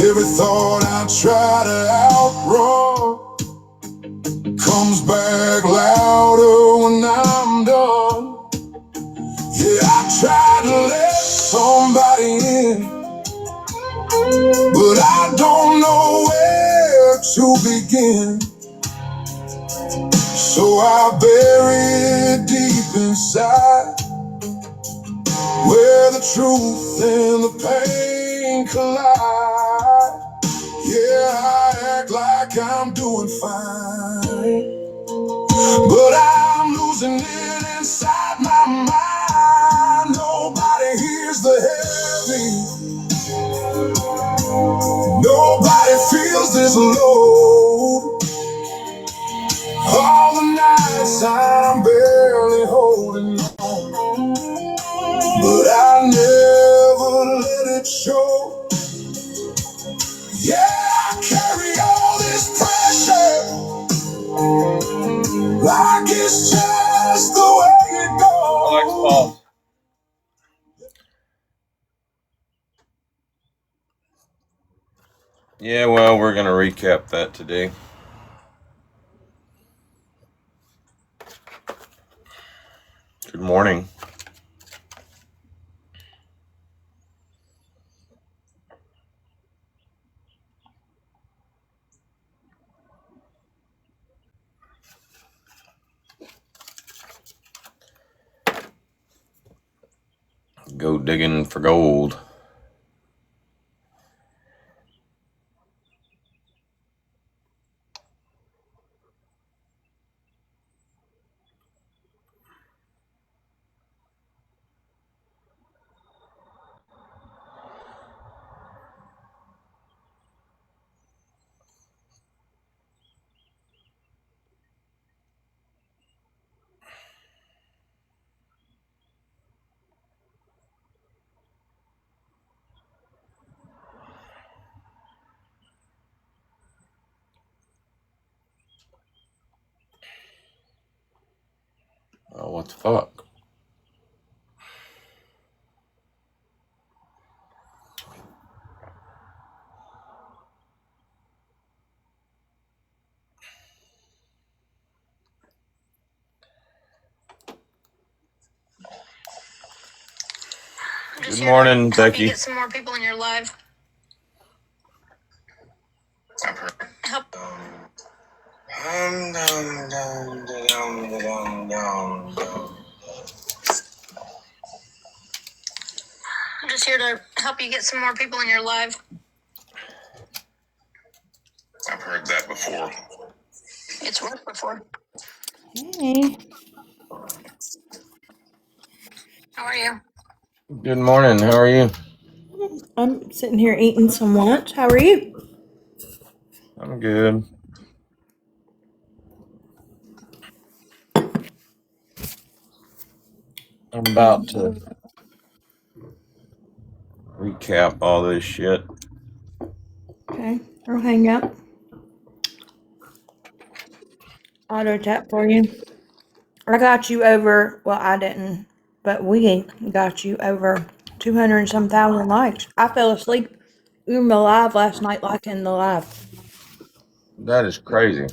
Every thought I try to outrun comes back louder when I'm done. Yeah, I try to let somebody in, but I don't know where to begin. So I bury it deep inside, where the truth and the pain collide. Yeah, I act like I'm doing fine, but I'm losing it inside my mind. Nobody hears the heavy, nobody feels this load. All the nights I'm barely holding on, but I never let it show. Yeah, I carry all this pressure like it's just the way it goes. Yeah, well, we're going to recap that today. Good morning. Go digging for gold. Oh, what the fuck? Good morning, Becky. Get some more people in your live. Help. I'm just here to help you get some more people in your live. I've heard that before. It's worked before. Hey. How are you? Good morning. How are you? I'm sitting here eating some lunch. How are you? I'm good. I'm about to recap all this shit. Okay, I'll hang up. Auto tap for you. I got you over, well, I didn't, but we got you over 200 and some thousand likes. I fell asleep in the live last night, like in the live. That is crazy.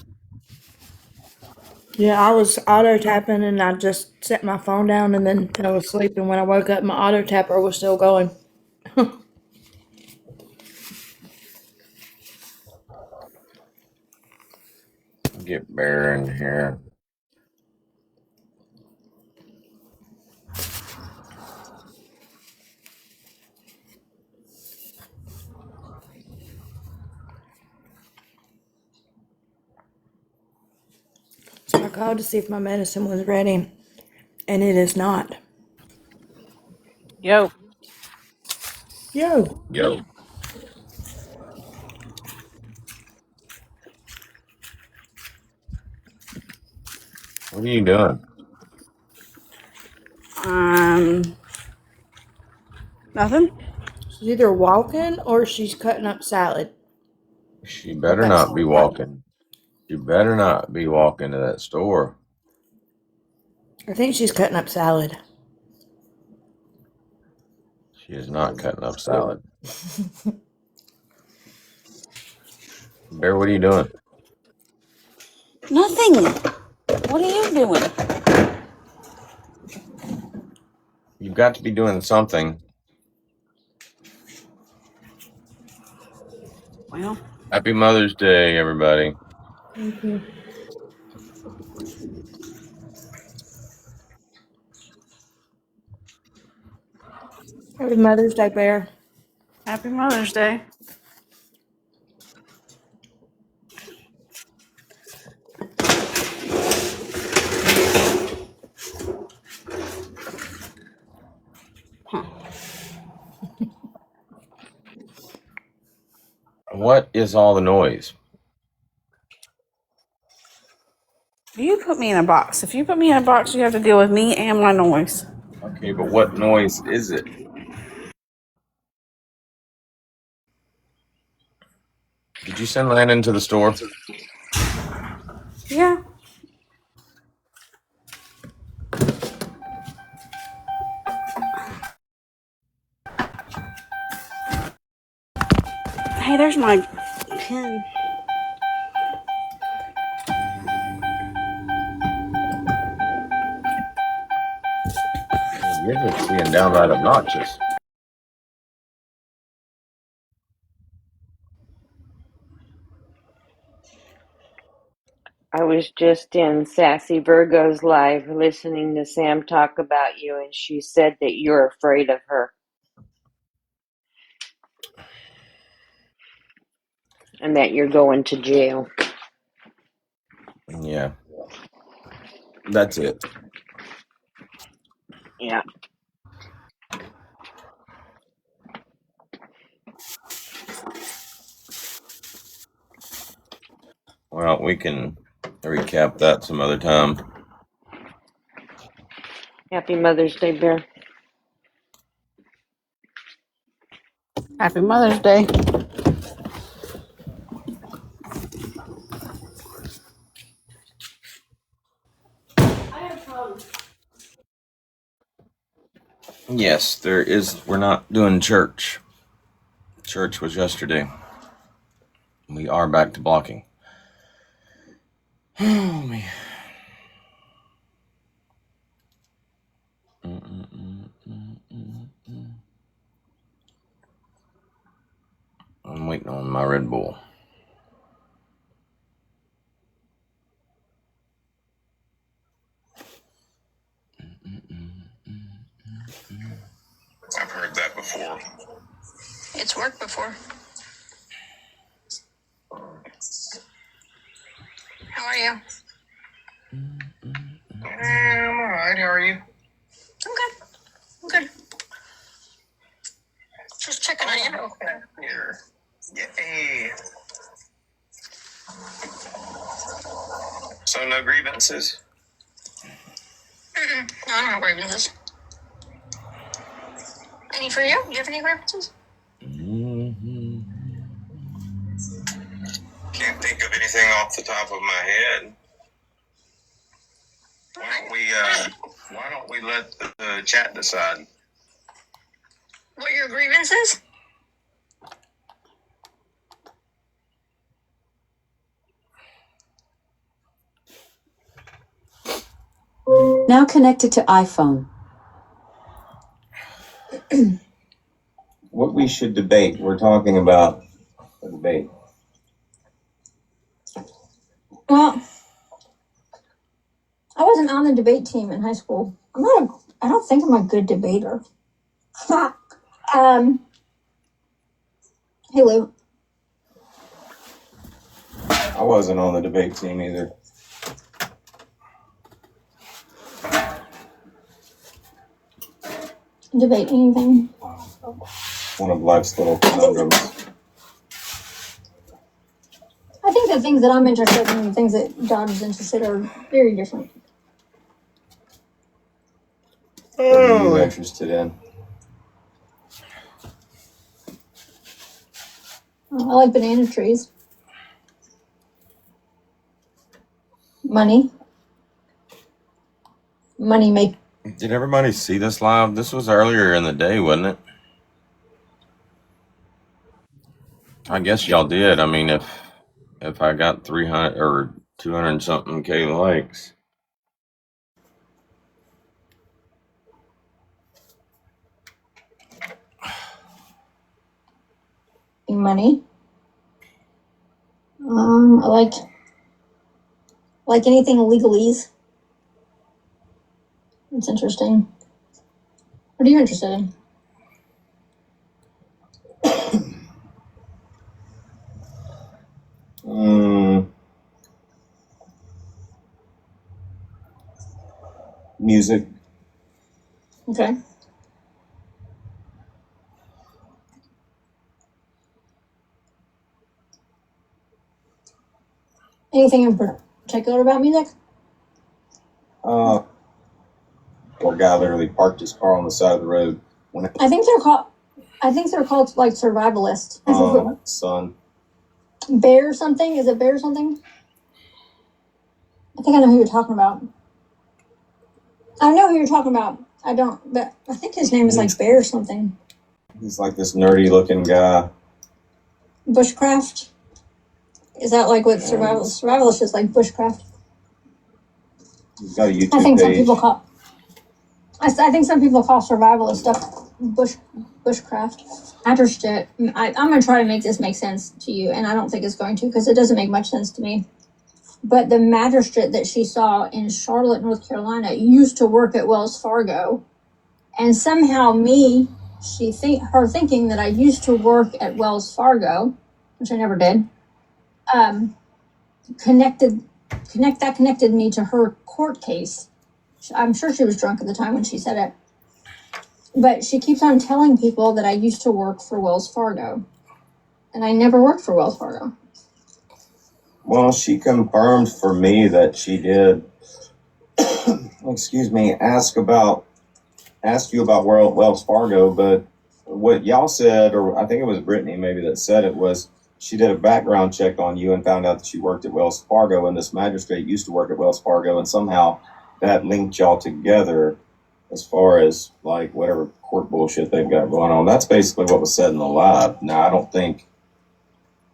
Yeah, I was auto tapping and I just set my phone down and then fell asleep. And when I woke up, my auto tapper was still going. Get Bear in here. So I called to see if my medicine was ready, and it is not. Yo. Yo. Yo. What are you doing? Nothing. She's either walking or she's cutting up salad. She better not be walking. She better not be walking to that store. I think she's cutting up salad. She is not cutting up salad. Bear, what are you doing? Nothing. What are you doing? You've got to be doing something. Well, Happy Mother's Day, everybody. Thank you. Happy Mother's Day, Bear. happy Mother's Day. Huh. What is all the noise? You put me in a box. If you put me in a box, you have to deal with me and my noise. Okay, but what noise is it? Did you send Landon to the store? Yeah. Hey, there's my pen. You're just being downright obnoxious. I was just in Sassy Virgo's live listening to Sam talk about you, and she said that you're afraid of her and that you're going to jail. Yeah. That's it. Yeah. Well, we can recap that some other time. Happy Mother's Day, Bear. Happy Mother's Day. Yes, there is. We're not doing church. Church was yesterday. We are back to blocking. Oh, man. I'm waiting on my Red Bull. I've heard that before. It's worked before. How are you? I'm alright, how are you? I'm good. I'm good. Just checking on you. Here. Yay. So no grievances? No, I don't have grievances. Any for you? Do you have any grievances? Can't think of anything off the top of my head. Why don't we let the chat decide? What your grievance is? Now connected to iPhone. What we should debate. We're talking about a debate. Well, I wasn't on the debate team in high school. I don't think I'm a good debater. Hey, Lou. I wasn't on the debate team either. Debate anything. One of life's little conundrums. I think the things that I'm interested in and the things that Dodge is interested in are very different. What are you interested in? I like banana trees. Money. Money make. Did everybody see this live? This was earlier in the day, wasn't it? I guess y'all did. I mean, if if I got 300 or 200 something K likes. Money. I like anything legalese. It's interesting. What are you interested in? Music. Okay. Anything in particular about music? Or guy literally parked his car on the side of the road. I think they're called like survivalist. Son. Bear something? Is it Bear something? I think I know who you're talking about. I know who you're talking about. I don't, but I think his name is like Bear something. He's like this nerdy looking guy. Bushcraft? Is that like what survivalist is like bushcraft? He's got a YouTube I think page. some people call survivalist stuff bushcraft. Matrstrip. I'm gonna try to make this make sense to you, and I don't think it's going to because it doesn't make much sense to me. But the magistrate that she saw in Charlotte, North Carolina, used to work at Wells Fargo, and somehow her thinking that I used to work at Wells Fargo, which I never did, connected me to her court case. I'm sure she was drunk at the time when she said it. But she keeps on telling people that I used to work for Wells Fargo. And I never worked for Wells Fargo. Well, she confirmed for me that she did, ask you about Wells Fargo, but what y'all said, or I think it was Brittany maybe that said it, was she did a background check on you and found out that you worked at Wells Fargo, and this magistrate used to work at Wells Fargo, and somehow that linked y'all together as far as like whatever court bullshit they've got going on. That's basically what was said in the live. Now, I don't think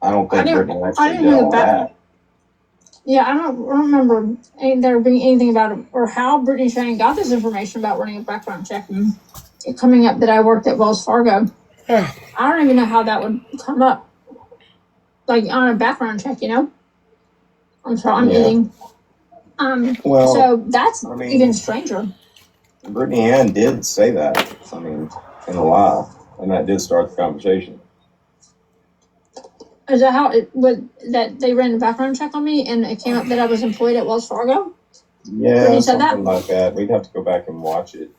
Brittany actually did all that. Yeah, I don't remember there being anything about it or how Brittany Shane got this information about running a background check and it coming up that I worked at Wells Fargo. I don't even know how that would come up, like on a background check. I'm sorry, I'm eating. So that's even stranger. Brittany Ann did say that. In the live, and that did start the conversation. Is that how that they ran a background check on me and it came up that I was employed at Wells Fargo? Yeah, something like that. We'd have to go back and watch it.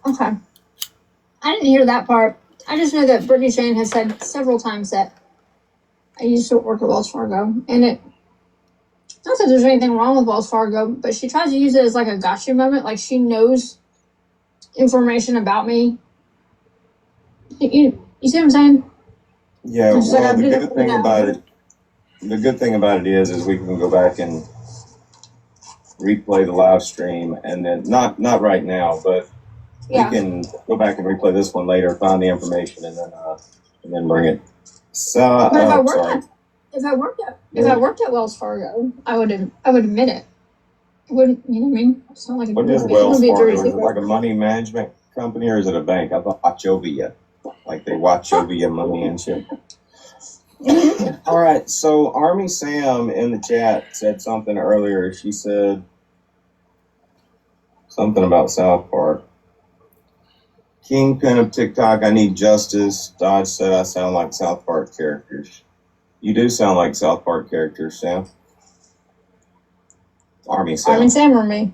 Okay. I didn't hear that part. I just know that Brittany Shane has said several times that I used to work at Wells Fargo. And not that there's anything wrong with Wells Fargo, but she tries to use it as like a gotcha moment. Like she knows information about me. You see what I'm saying? Yeah, well, the good thing about it is we can go back and replay the live stream, and then not right now, but we can go back and replay this one later, find the information, and then bring it. So, but if I worked at Wells Fargo, I would admit it. Wouldn't you know what I mean? It's not like what is Wells Fargo? Is it like a money management company, or is it a bank? I thought Wachovia. Like they watch over your money and shit. All right, so Army Sam in the chat said something earlier. She said something about South Park. Kingpin of TikTok, I need justice. Dodge said I sound like South Park characters. You do sound like South Park characters, Sam. Army Sam. Army Sam or me?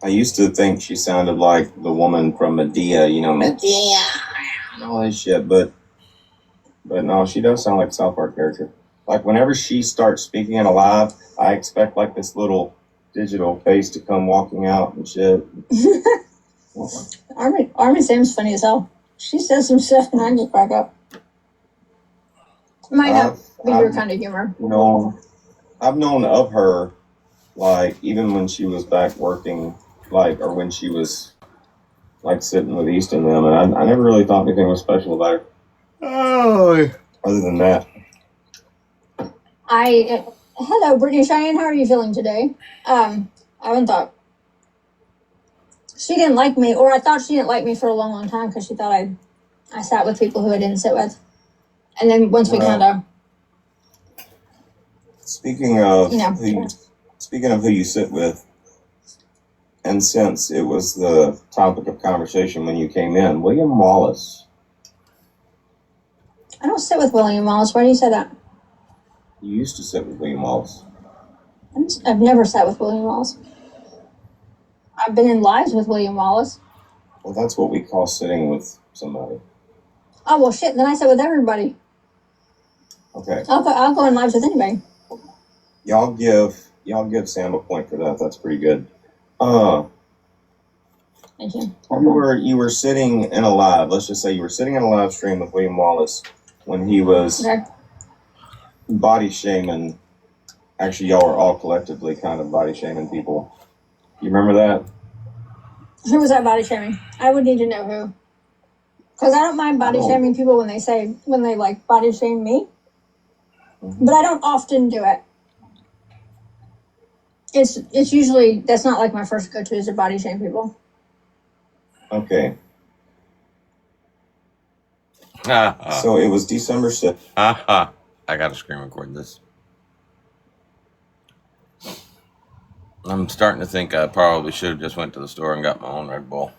I used to think she sounded like the woman from Medea, Medea and all that shit, but no, she does sound like a South Park character. Like whenever she starts speaking in a live, I expect like this little digital face to come walking out and shit. Army Sam's funny as hell. She says some stuff and I just crack up. Might not be your kind of humor. I've known of her, like even when she was back working, or when she was like sitting with East and them, and I never really thought anything was special about her. Oh, other than that. Hello, Brittany Cheyenne. How are you feeling today? I haven't thought she didn't like me, or I thought she didn't like me for a long, long time because she thought I sat with people who I didn't sit with, and then once we kind of, Speaking of you know, who you sit with, and since it was the topic of conversation when you came in, William Wallace. I don't sit with William Wallace. Why do you say that? You used to sit with William Wallace. I've never sat with William Wallace. I've been in lives with William Wallace. Well, that's what we call sitting with somebody. Oh well, shit. Then I sit with everybody. Okay. I'll go in lives with anybody. Y'all give Sam a point for that. That's pretty good. Thank you. You were sitting in a live. Let's just say you were sitting in a live stream with William Wallace when he was body shaming. Actually, y'all were all collectively kind of body shaming people. You remember that? Who was that body shaming? I would need to know who. Because I don't mind body shaming people when they like body shame me. Mm-hmm. But I don't often do it. It's usually, that's not like my first go-to is to body shame people. Okay. So it was December 6th. I gotta screen record this. I'm starting to think I probably should have just went to the store and got my own Red Bull.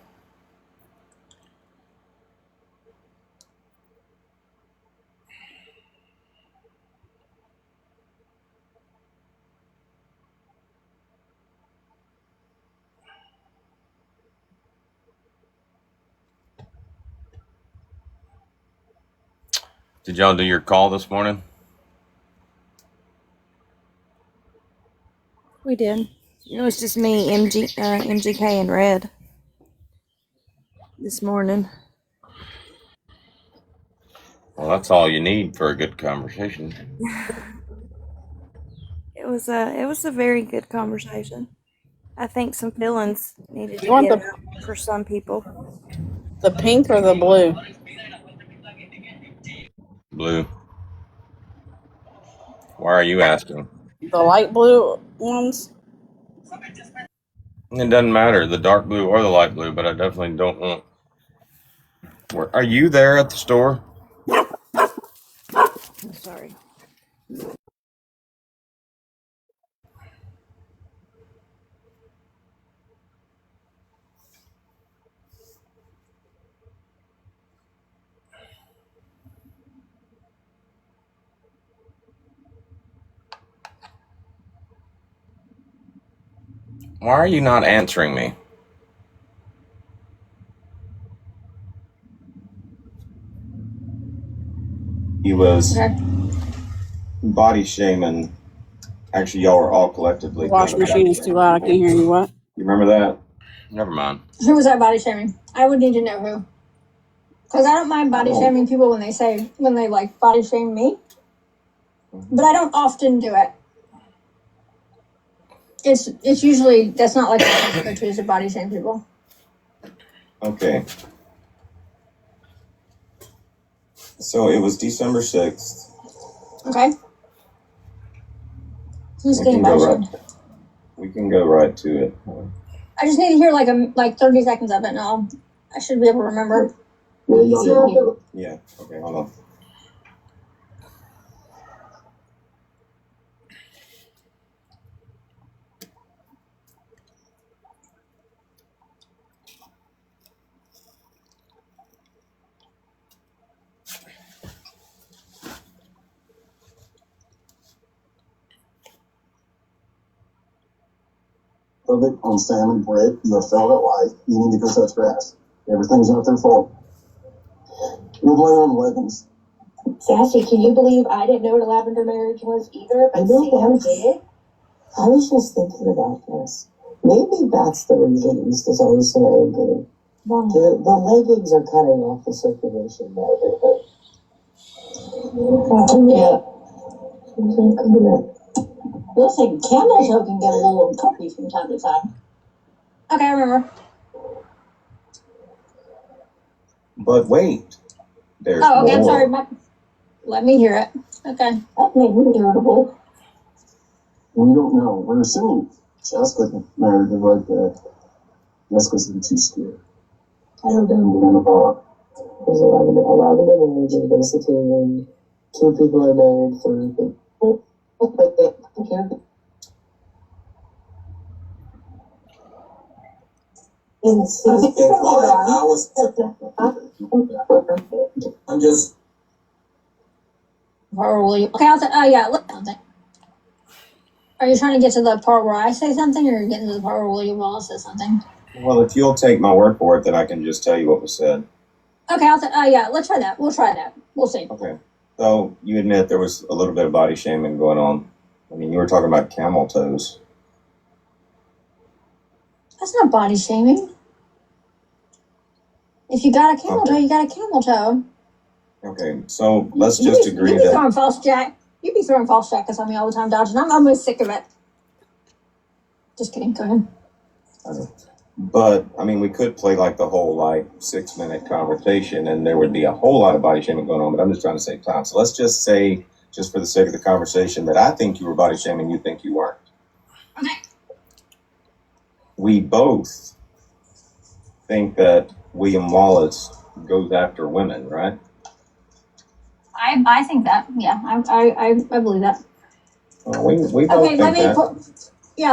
Did y'all do your call this morning? We did. It was just me, MGK, and Red this morning. Well, that's all you need for a good conversation. It was a very good conversation. I think some feelings needed to You want get the out for some people. the pink or the blue? Blue. Why are you asking? The light blue ones? It doesn't matter, the dark blue or the light blue, but I definitely don't want... Are you there at the store? Sorry. Why are you not answering me? He was body shaming. Actually, y'all were all collectively. The washing machine is too loud. I can't hear you. What? You remember that? Never mind. Who was that body shaming? I would need to know who. Because I don't mind body shaming people when they like body shame me. But I don't often do it. It's usually, that's not like my first go-to is to body shame people. Okay. So it was December 6th. Okay. Who's getting body shamed? We can go right to it. I just need to hear like 30 seconds of it now. I should be able to remember. Yeah. Okay, hold on. On Sam and Britt, you have failed at life. You need to go touch grass. Everything's not their fault. You're blaming Wiggins. Sassy, can you believe I didn't know what a lavender marriage was either? But Sam did. I was just thinking about this. Maybe that's the reason East is always so angry. The leggings are cutting off the circulation there. Yeah. Listen, candles can get a little uncomfy from time to time. Okay, I remember. But wait. There's okay, more. I'm sorry. Let me hear it. Okay. That made me irritable. We don't know. We're assuming Jessica married him right there. Jessica's been too scared. I don't know. There's 11 marriages basically, and 2 people are married, 3 people. Okay. I'm just. Okay, I'll yeah, look something. Are you trying to get to the part where I say something, or you're getting to the part where William Wallace says something? Well, if you'll take my word for it, then I can just tell you what was said. Okay, yeah, let's try that. We'll try that. We'll see. Okay. So you admit there was a little bit of body shaming going on. I mean, you were talking about camel toes. That's not body shaming. If you got a camel toe, you got a camel toe. Okay, so let's just agree you be that. throwing false jackets on me all the time, Dodge, and I'm almost sick of it. Just kidding. Go ahead. Okay. But I mean, we could play like the whole 6-minute conversation, and there would be a whole lot of body shaming going on. But I'm just trying to save time. So let's just say, just for the sake of the conversation, that I think you were body shaming. You think you weren't. Okay. We both think that William Wallace goes after women, right? I think that. Yeah, I believe that. We both Okay, think that.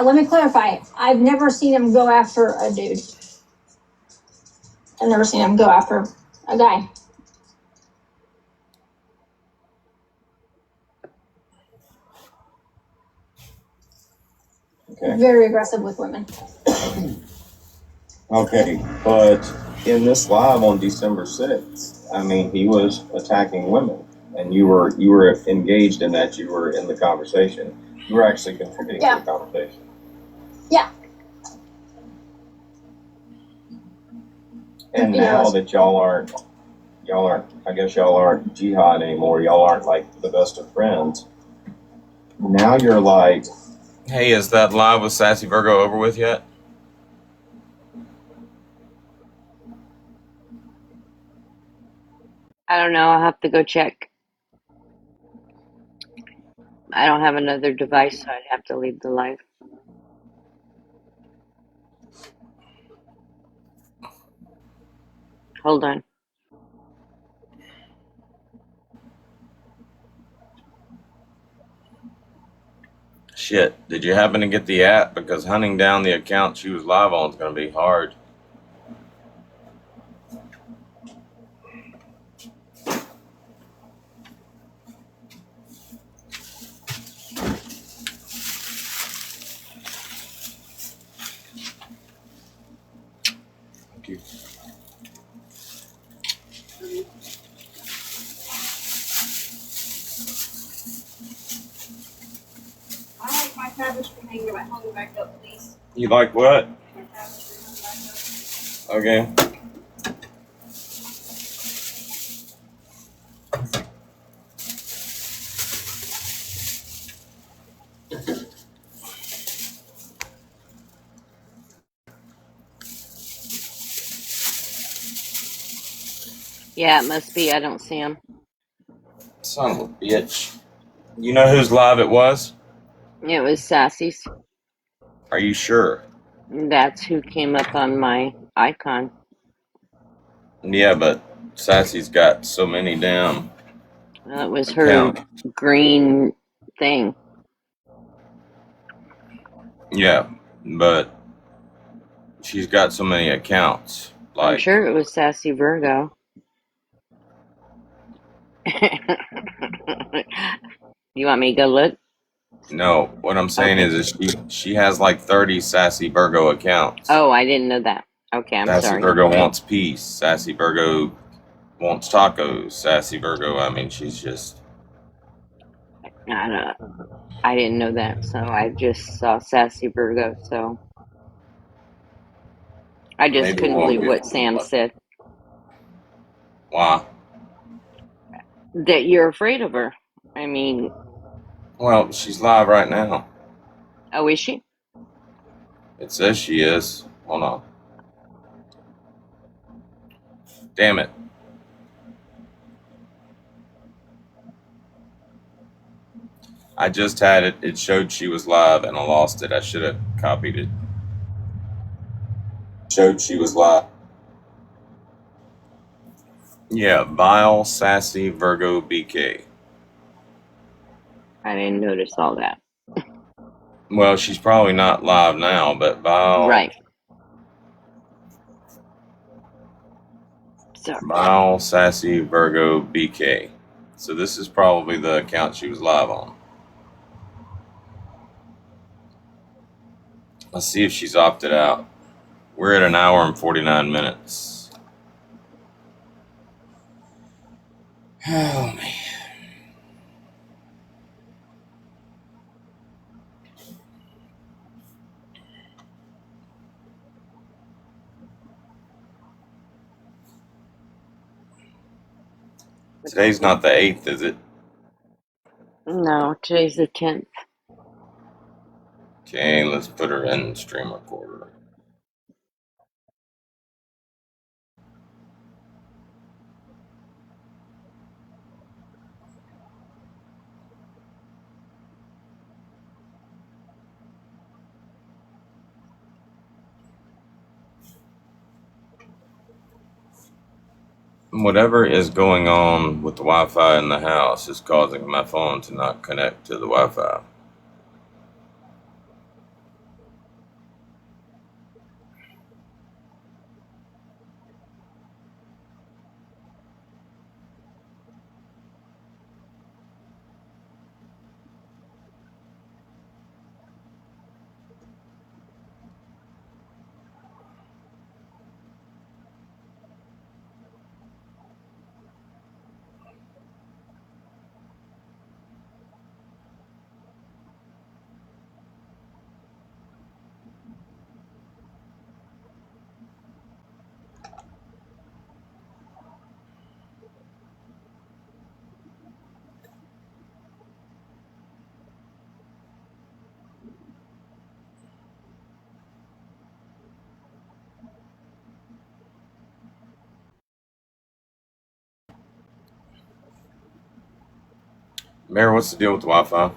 let me clarify. I've never seen him go after a dude. I've never seen him go after a guy. Okay. Very aggressive with women. Okay, but in this live on December 6th, I mean, he was attacking women, and you were engaged in that. You were in the conversation. You were actually contributing to the conversation. Yeah. And now that y'all aren't, I guess y'all aren't jihad anymore. Y'all aren't like the best of friends. Now you're like, Hey, is that live with Sassy Virgo over with yet? I don't know. I'll have to go check. I don't have another device, so I'd have to leave the live. Hold on. Shit, did you happen to get the app? Because hunting down the account she was live on is going to be hard. Thank you. I like my tapestry hung back up, please. You like what? My tapestry hung back up. Okay. Yeah, it must be. I don't see him. Son of a bitch. You know whose live it was? It was Sassy's. Are you sure? That's who came up on my icon. Yeah, but Sassy's got so many damn It was her accounts. green thing. Yeah, but she's got so many accounts. I'm Like, sure it was Sassy Virgo. You want me to go look? no, what I'm saying is she has like 30 Sassy Virgo accounts. Oh, I didn't know that. Okay, I'm Sassy sorry. Virgo wants peace. Sassy Virgo wants tacos. Sassy Virgo, I mean, she's just. I didn't know that, so I just saw Sassy Virgo, so I just Maybe couldn't we'll believe get. what Sam said. Why? That you're afraid of her. I mean, Well, she's live right now. oh, is she? It says she is. Hold on. Damn it. I just had it. It showed she was live and I lost it. I should have copied it. Showed she was live. Yeah, Vile, Sassy, Virgo, BK. I didn't notice all that. Well, she's probably not live now, but Vile. Right. Sorry. Vile, Sassy, Virgo, BK. So this is probably the account she was live on. Let's see if she's opted out. We're at 1 hour and 49 minutes. Oh, man. Today's not the 8th, is it? No, today's the 10th. Okay, let's put her in stream recorder. Whatever is going on with the Wi-Fi in the house is causing my phone to not connect to the Wi-Fi. Mayor, what's the deal with the Wi-Fi?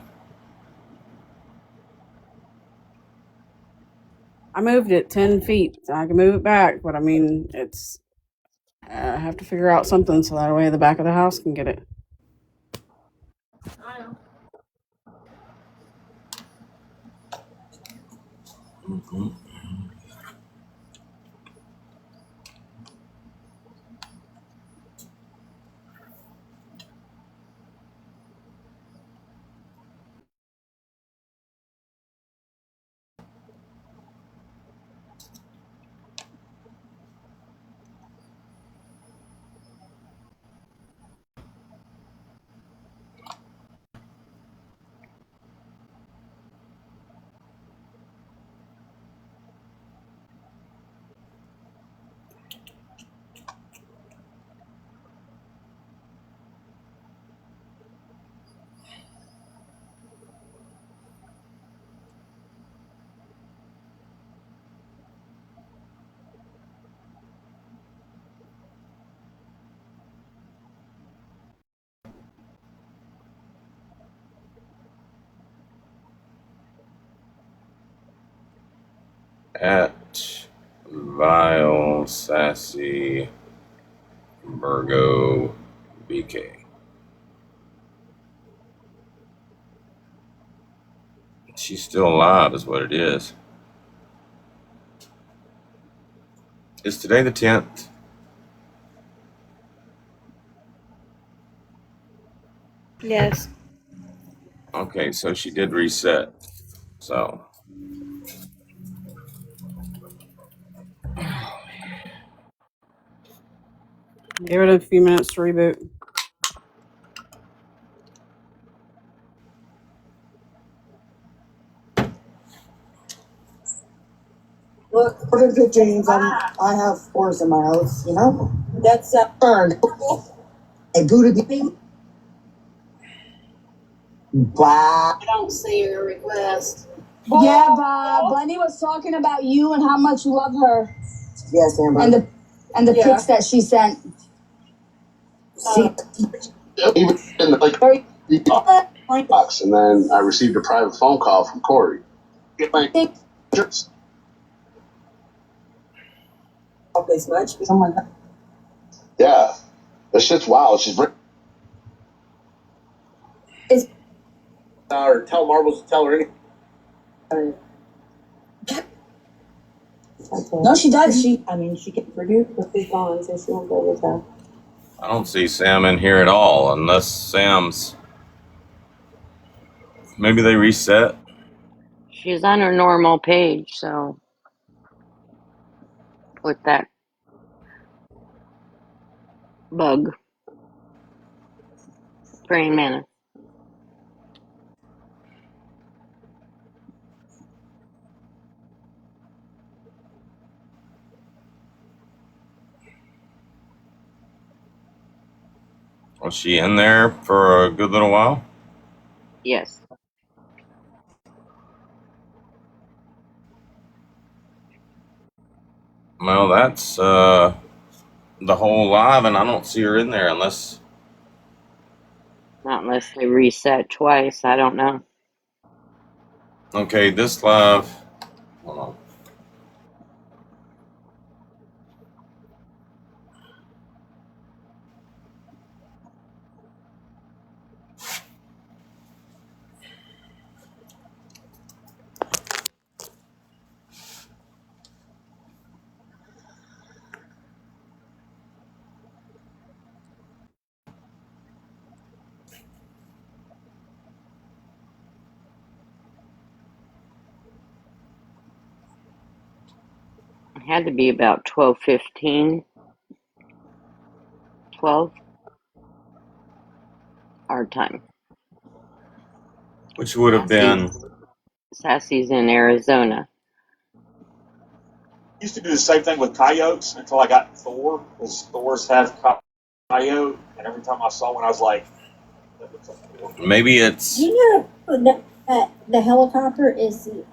I moved it 10 feet. I can move it back, but I mean, it's. I have to figure out something so that way the back of the house can get it. Mm-hmm. At Vile, Sassy, Virgo, BK. She's still alive is what it is. Is today the 10th? Yes. Okay, so she did reset. So. Give it a few minutes to reboot. Look, what are good dreams? I have force in my house, you know? That's earned. A Buddha thing? Wow. I don't see your request. Yeah, but Bunny was talking about you and how much you love her. Yes, Amber. And the pics that she sent. See? Even like box, and then I received a private phone call from Corey. Get my pictures. This much? Oh my god. Yeah, that shit's wild. She's or tell Marbles to tell her anything. No, she does. She can produce, but she's gone, so she won't go with her. I don't see Sam in here at all, unless Sam's. Maybe they reset. She's on her normal page, so with that bug. Praying manna. Was she in there for a good little while? Yes. Well, that's the whole live, and I don't see her in there unless. Not unless they reset twice. I don't know. Okay, this live. Hold on. It had to be about 12:15. 12 our time. Which would have been. Sassy's in Arizona. Used to do the same thing with coyotes until I got Thor, because Thor's have coyote, and every time I saw one, I was like, Maybe it's. You know that the helicopter is the.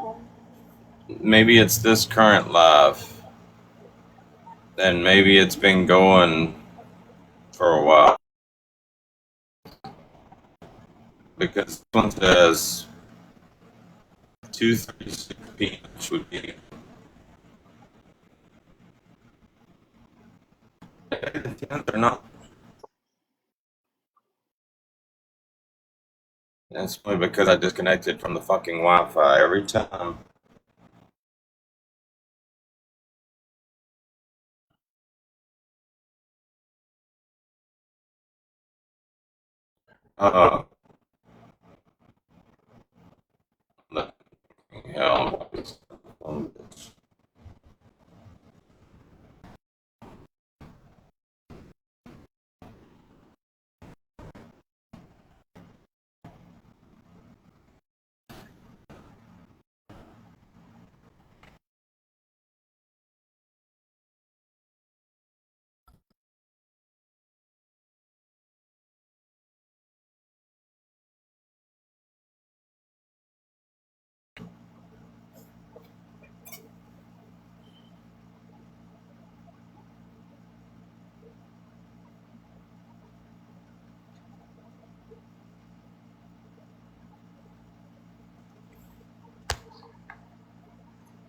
Maybe it's this current live. And maybe it's been going for a while. Because this one says 2:36 p.m. which would be. They're not. That's probably because I disconnected from the fucking Wi-Fi every time. Hell.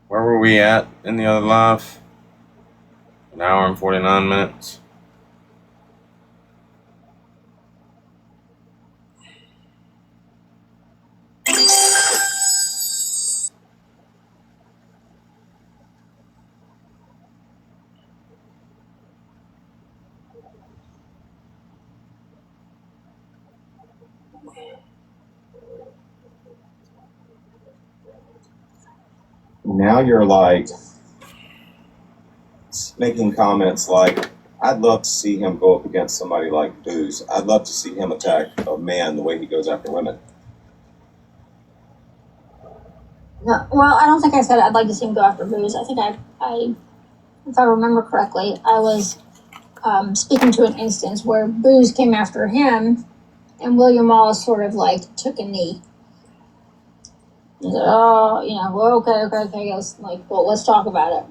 Where were we at in the other live? An hour and 49 minutes. Now you're like making comments like, I'd love to see him go up against somebody like Booze. I'd love to see him attack a man the way he goes after women. No, well, I don't think I said I'd like to see him go after Booze. I think if I remember correctly, I was speaking to an instance where Booze came after him, and William Wallace sort of like took a knee. He said, "Oh, well, okay." I was like, "Well, let's talk about it."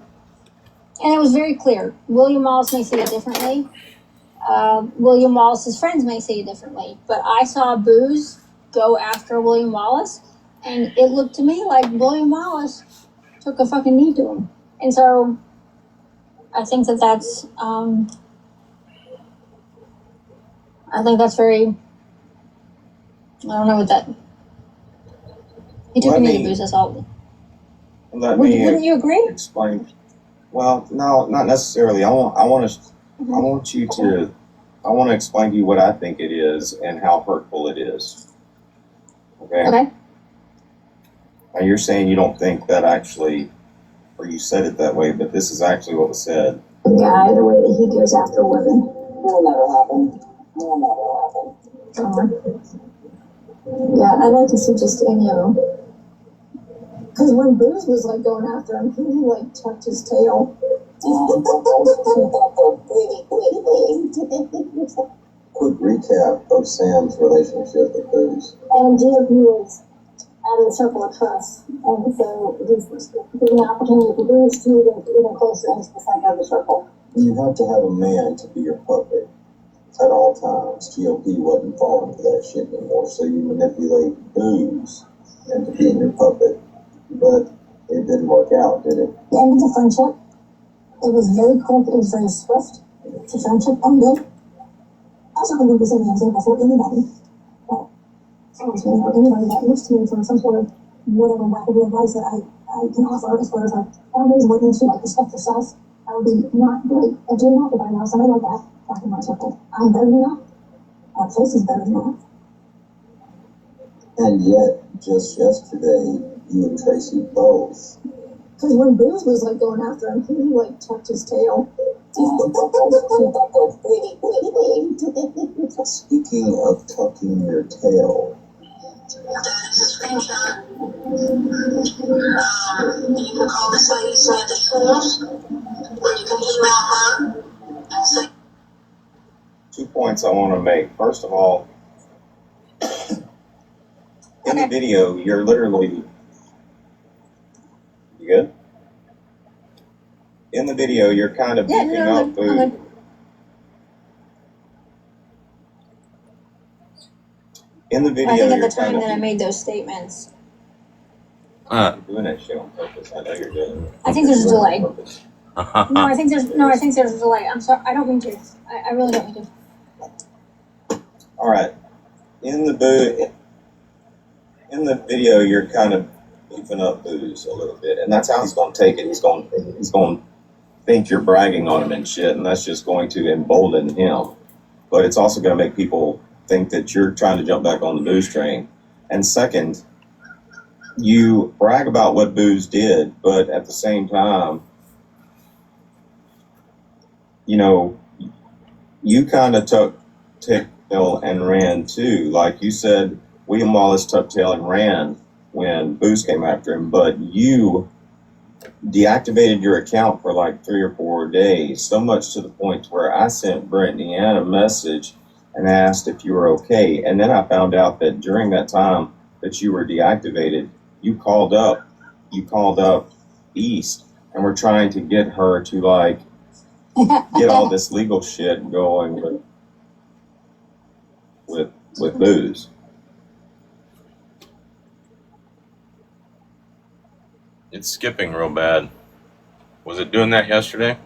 And it was very clear. William Wallace may see it differently. William Wallace's friends may see it differently. But I saw Booze go after William Wallace, and it looked to me like William Wallace took a fucking knee to him. And so I think that's very, I don't know what that, he took a knee to Boo's assault. Wouldn't you agree? Explain. Well, no, not necessarily. I want to explain to you what I think it is and how hurtful it is. Okay. Okay. Now you're saying you don't think that actually, or you said it that way, but this is actually what was said. The guy, the way that he goes after women, will never happen. Will never happen. Yeah, I'd like to see just any of them. Because when Booze was like going after him, he like tucked his tail. Quick recap of Sam's relationship with Booze. And GOP was out of the circle of trust. And so he's given the opportunity for Booze to move even closer into the center of the circle. You have to have a man to be your puppet at all times. GOP wasn't falling for that shit anymore, so you manipulate Booze into being your puppet. But it didn't work out, did it? The end of the friendship, it was very quick, it was very swift. The friendship ended. I certainly would be setting an example for anybody that follows me or anybody that looks to me for some sort of whatever wackadoo advice that I can offer as far as like boundaries, what you like respect yourself. I would be not great at doing that if I know somebody like that back in my circle. I'm better than that. Our place is better than that. And yet, just yesterday, you and Tracy both. Because when Booze was like going after him, he like tucked his tail. Speaking of tucking your tail. Two points I want to make. First of all, in the video, you're literally. You good? In the video, you're kind of beefing up Boo. In the video, I think at you're the time kind that I of made those statements, doing that shit on purpose. I know you're doing it. I think there's a delay. No, I think there's a delay. I'm sorry. I don't mean to. I really don't mean to. All right. In the video, you're kind of beefing up Booze a little bit, and that's how he's going to take it. He's going to think you're bragging on him and shit, and that's just going to embolden him. But it's also going to make people think that you're trying to jump back on the Booze train. And second, you brag about what Booze did, but at the same time, you know, you kind of tucked tail and ran too. Like you said, William Wallace tucked tail and ran when Booze came after him, but you deactivated your account for like 3 or 4 days, so much to the point where I sent Brittany Ann a message and asked if you were okay. And then I found out that during that time that you were deactivated, you called up East and were trying to get her to like get all this legal shit going with Booze. It's skipping real bad. Was it doing that yesterday?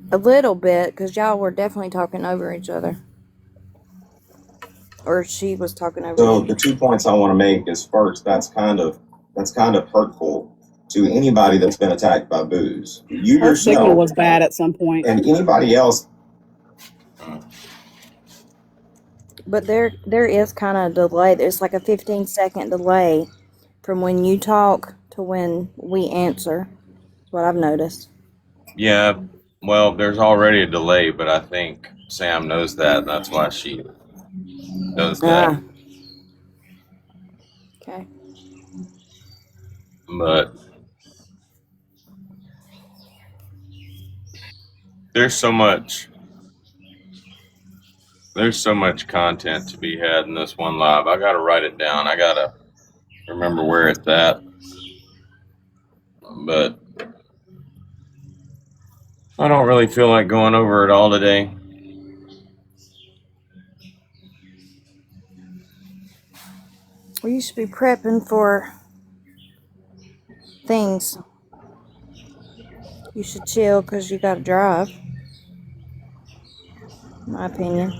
A little bit, because y'all were definitely talking over each other. Or she was talking over So me. the 2 points I want to make is first, that's kind of hurtful to anybody that's been attacked by Booze. You Her signal yourself was bad at some point. and anybody else. But there is kind of a delay. There's like a 15-second delay from when you talk to when we answer. That's what I've noticed. Yeah, well, there's already a delay, but I think Sam knows that, and that's why she does that. Okay. But there's so much content to be had in this one live. I gotta write it down. I gotta remember where it's at. But I don't really feel like going over it all today. We used to be prepping for things. You should chill because you gotta drive. In my opinion.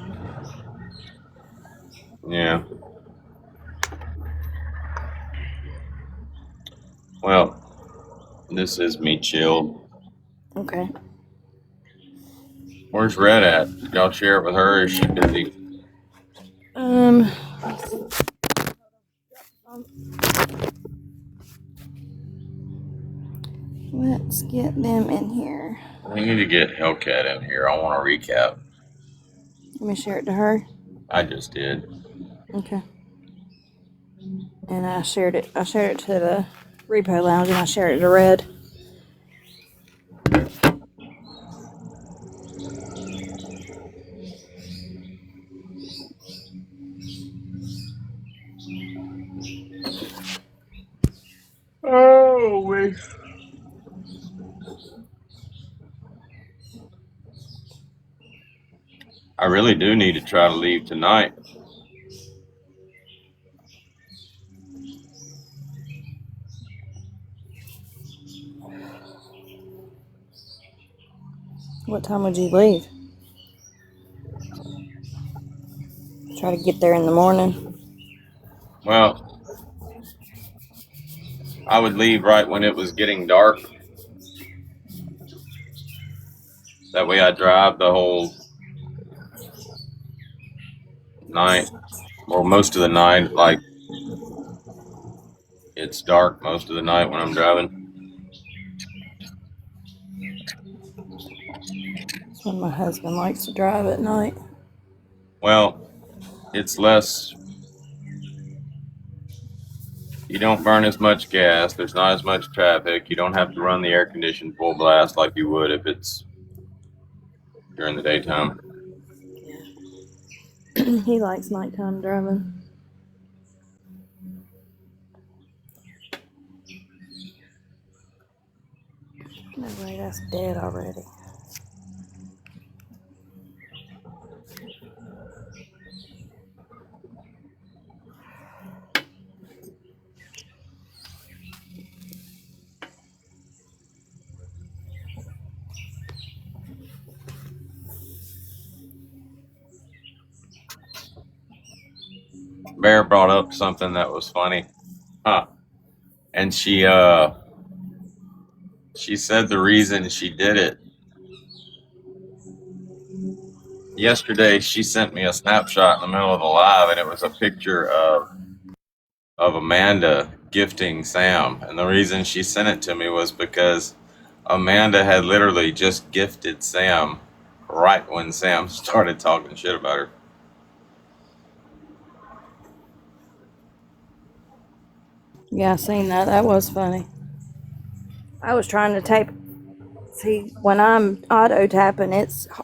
Yeah. Well, this is me chilled. Okay. Where's Red at? Did y'all share it with her, or is she busy? Let's get them in here. We need to get Hellcat in here. I want to recap. Let me share it to her. I just did. Okay. And I shared it to the repo lounge, and I shared it to Red. Oh, wait. I really do need to try to leave tonight. What time would you leave? Try to get there in the morning. Well, I would leave right when it was getting dark. That way I drive the whole night, or most of the night. Like, it's dark most of the night when I'm driving. That's when my husband likes to drive at night. Well, it's less. You don't burn as much gas. There's not as much traffic. You don't have to run the air conditioned full blast like you would if it's during the daytime. He likes nighttime driving. No way, that's dead already. Bear brought up something that was funny. And she said the reason she did it. Yesterday, she sent me a snapshot in the middle of the live, and it was a picture of Amanda gifting Sam. And the reason she sent it to me was because Amanda had literally just gifted Sam right when Sam started talking shit about her. Yeah, I seen that. That was funny. I was trying to tape. See, when I'm auto tapping,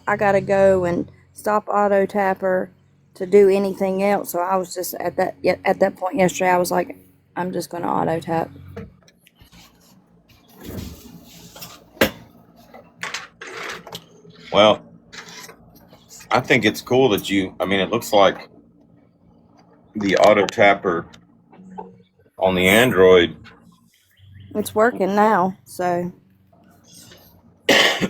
I gotta go and stop auto tapper to do anything else. So I was just at that point yesterday. I was like, I'm just gonna auto tap. Well, I think it's cool that it looks like the auto tapper on the Android. It's working now, so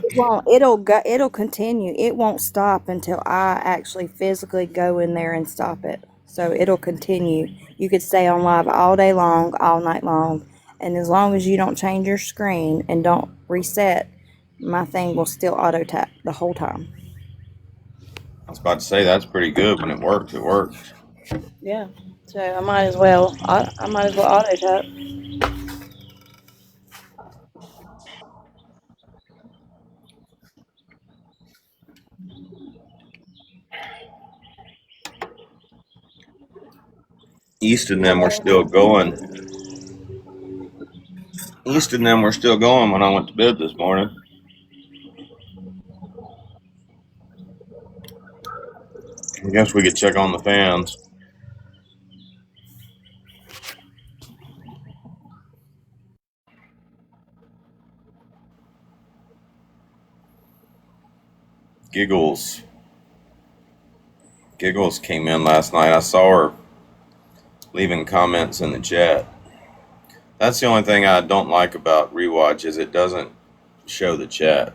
it'll continue. It won't stop until I actually physically go in there and stop it. So it'll continue. You could stay on live all day long, all night long, and as long as you don't change your screen and don't reset, my thing will still auto tap the whole time. I was about to say that's pretty good. When it works, it works. Yeah. So I might as well auto tap. East and them were still going. East and them were still going when I went to bed this morning. I guess we could check on the fans. Giggles came in last night. I saw her leaving comments in the chat. That's the only thing I don't like about Rewatch is it doesn't show the chat.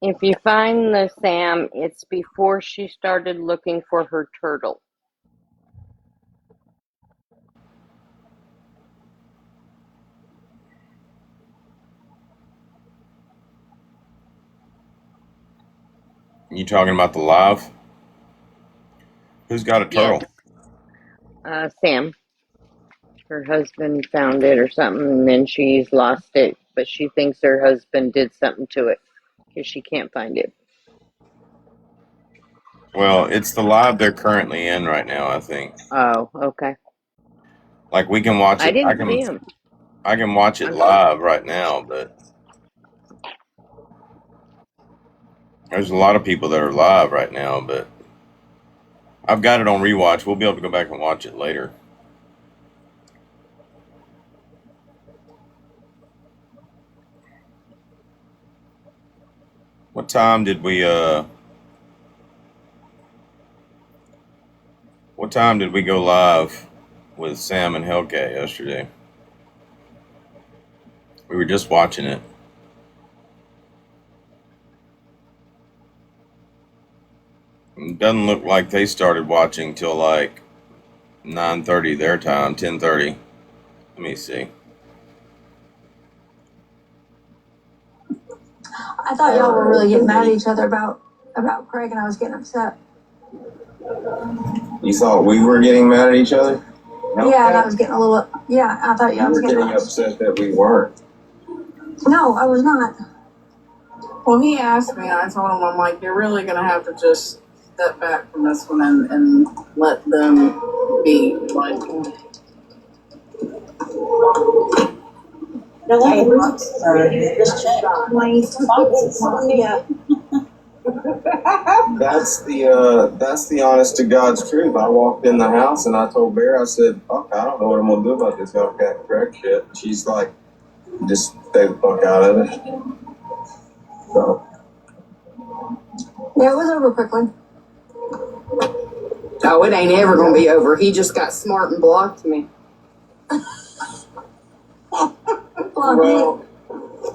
If you find the Sam, it's before she started looking for her turtle. You talking about the live? Who's got a turtle? Yes. Sam. Her husband found it or something, and then she's lost it, but she thinks her husband did something to it because she can't find it. Well, it's the live they're currently in right now, I think. Oh, okay. Like we can watch it. I didn't see him. I can watch it live right now, but there's a lot of people that are live right now, but I've got it on Rewatch. We'll be able to go back and watch it later. What time did we go live with Sam and Hellcat yesterday? We were just watching it. It doesn't look like they started watching till like 9:30 their time, 10:30. Let me see. I thought y'all were really getting mad at each other about Craig, and I was getting upset. You thought we were getting mad at each other? No, Yeah, and I was getting a little. Yeah, I thought y'all you was were getting getting upset that we weren't. No, I was not. Well, he asked me, and I told him, I'm like, you're really going to have to just step back from this one and let them be. Like, No, just check. Yeah. That's the honest to God's truth. I walked in the house and I told Bear, I said, fuck, I don't know what I'm gonna do about this Hellcat Craig shit. She's like, just stay the fuck out of it. So Yeah, it was over quickly. oh, it ain't ever going to be over. He just got smart and blocked me. well,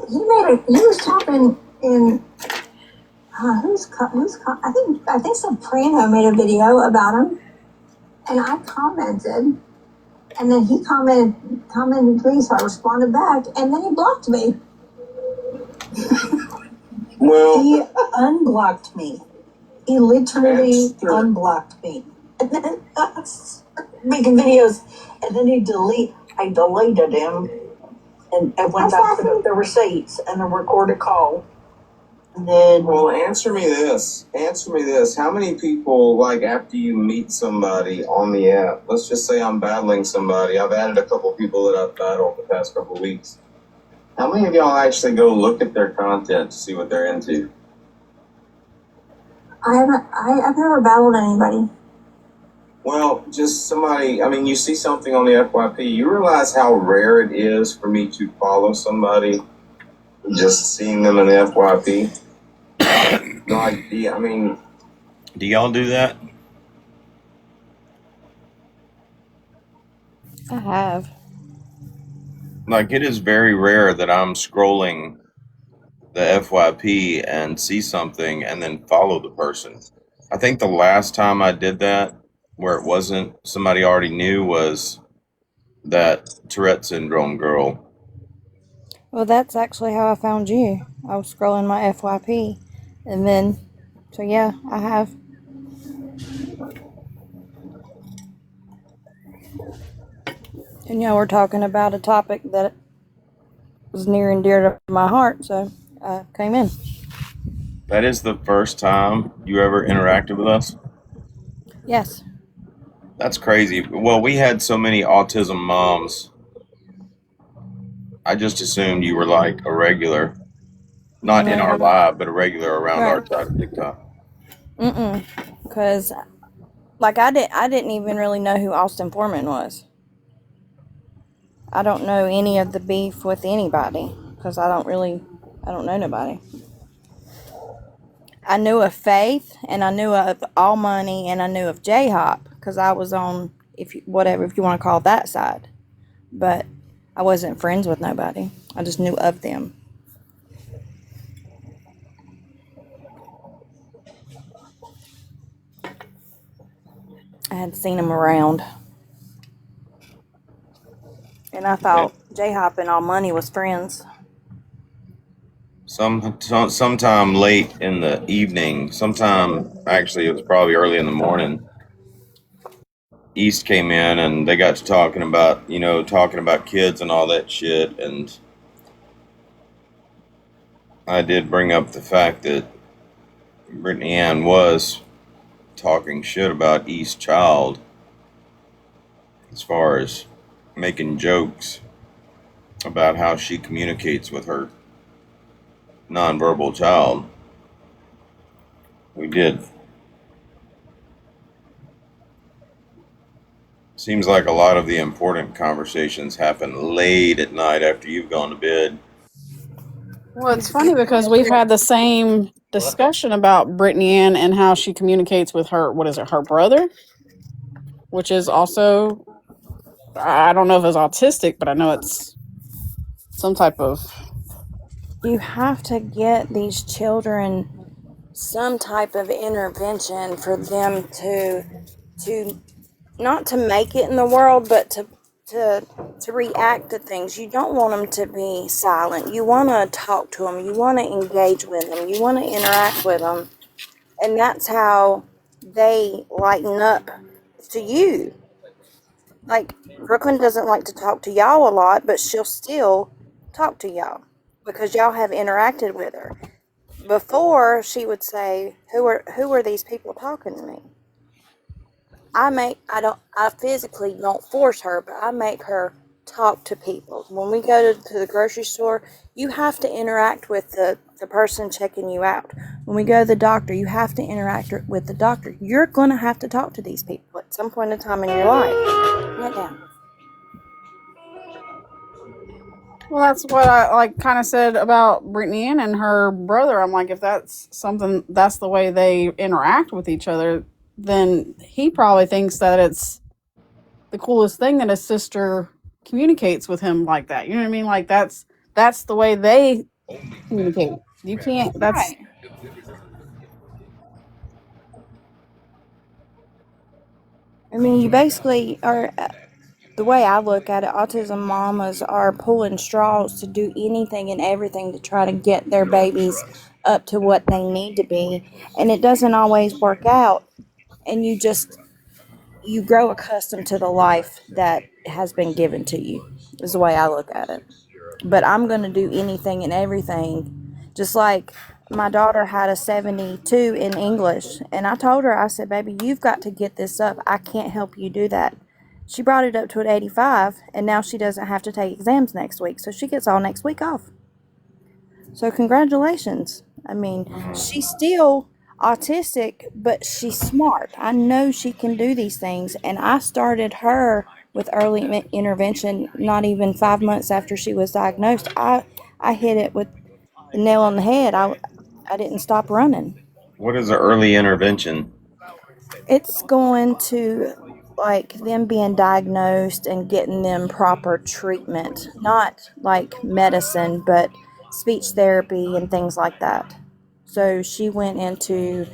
He was talking in I think Soprano made a video about him, and I commented, and then he commented please, so I responded back, and then he blocked me. well, He unblocked me. He literally unblocked me. And then making videos, and then I deleted him, and I went back to the receipts and the recorded call. And then, well, answer me this. How many people, like, after you meet somebody on the app, let's just say I'm battling somebody, I've added a couple people that I've battled the past couple of weeks. How many of y'all actually go look at their content to see what they're into? I've never battled anybody. Well, just somebody, I mean, you see something on the FYP, you realize how rare it is for me to follow somebody just seeing them in the FYP. Like, I mean, do y'all do that? I have. Like, it is very rare that I'm scrolling the FYP and see something and then follow the person. I think the last time I did that, where it wasn't somebody I already knew, was that Tourette syndrome girl. Well, that's actually how I found you. I was scrolling my FYP, and then, so yeah, I have. And y'all were talking about a topic that was near and dear to my heart, so I came in. That is the first time you ever interacted with us? Yes. That's crazy. Well, we had so many autism moms. I just assumed you were like a regular. Not in our live, but a regular around our side of TikTok. Because, like, I didn't even really know who Austin Foreman was. I don't know any of the beef with anybody, because I don't know nobody. I knew of Faith, and I knew of All Money, and I knew of J Hop because I was on if you want to call that side. But I wasn't friends with nobody. I just knew of them. I had seen them around, and I Yeah. thought J Hop and All Money was friends. Sometime late in the evening, sometime actually it was probably early in the morning. East came in and they got to talking about kids and all that shit, and I did bring up the fact that Brittany Ann was talking shit about East Child as far as making jokes about how she communicates with her nonverbal child. We did. Seems like a lot of the important conversations happen late at night after you've gone to bed. Well, it's funny because we've had the same discussion about Brittany Ann and how she communicates with her brother, which is also, I don't know if it's autistic, but I know it's some type of. You have to get these children some type of intervention for them to not to make it in the world, but to react to things. You don't want them to be silent. You want to talk to them. You want to engage with them. You want to interact with them, and that's how they lighten up to you. Like, Brooklyn doesn't like to talk to y'all a lot, but she'll still talk to y'all because y'all have interacted with her. Before, she would say, who are these people talking to me? I physically don't force her, but I make her talk to people. When we go to the grocery store, you have to interact with the person checking you out. When we go to the doctor, you have to interact with the doctor. You're going to have to talk to these people at some point in time in your life. Right down. Well, that's what I kind of said about Brittany Ann and her brother. I'm like, if that's something, that's the way they interact with each other, then he probably thinks that it's the coolest thing that his sister communicates with him like that. You know what I mean? Like that's the way they communicate. You can't. That's Right. I mean, you basically are. The way I look at it, autism mamas are pulling straws to do anything and everything to try to get their babies up to what they need to be. And it doesn't always work out. And you grow accustomed to the life that has been given to you, is the way I look at it. But I'm going to do anything and everything. Just like my daughter had a 72 in English. And I told her, I said, baby, you've got to get this up. I can't help you do that. She brought it up to an 85, and now she doesn't have to take exams next week, so she gets all next week off. So congratulations. I mean, she's still autistic, but she's smart. I know she can do these things, and I started her with early intervention not even 5 months after she was diagnosed. I hit it with the nail on the head. I didn't stop running. What is an early intervention? It's going to like them being diagnosed and getting them proper treatment, not like medicine, but speech therapy and things like that. So she went into,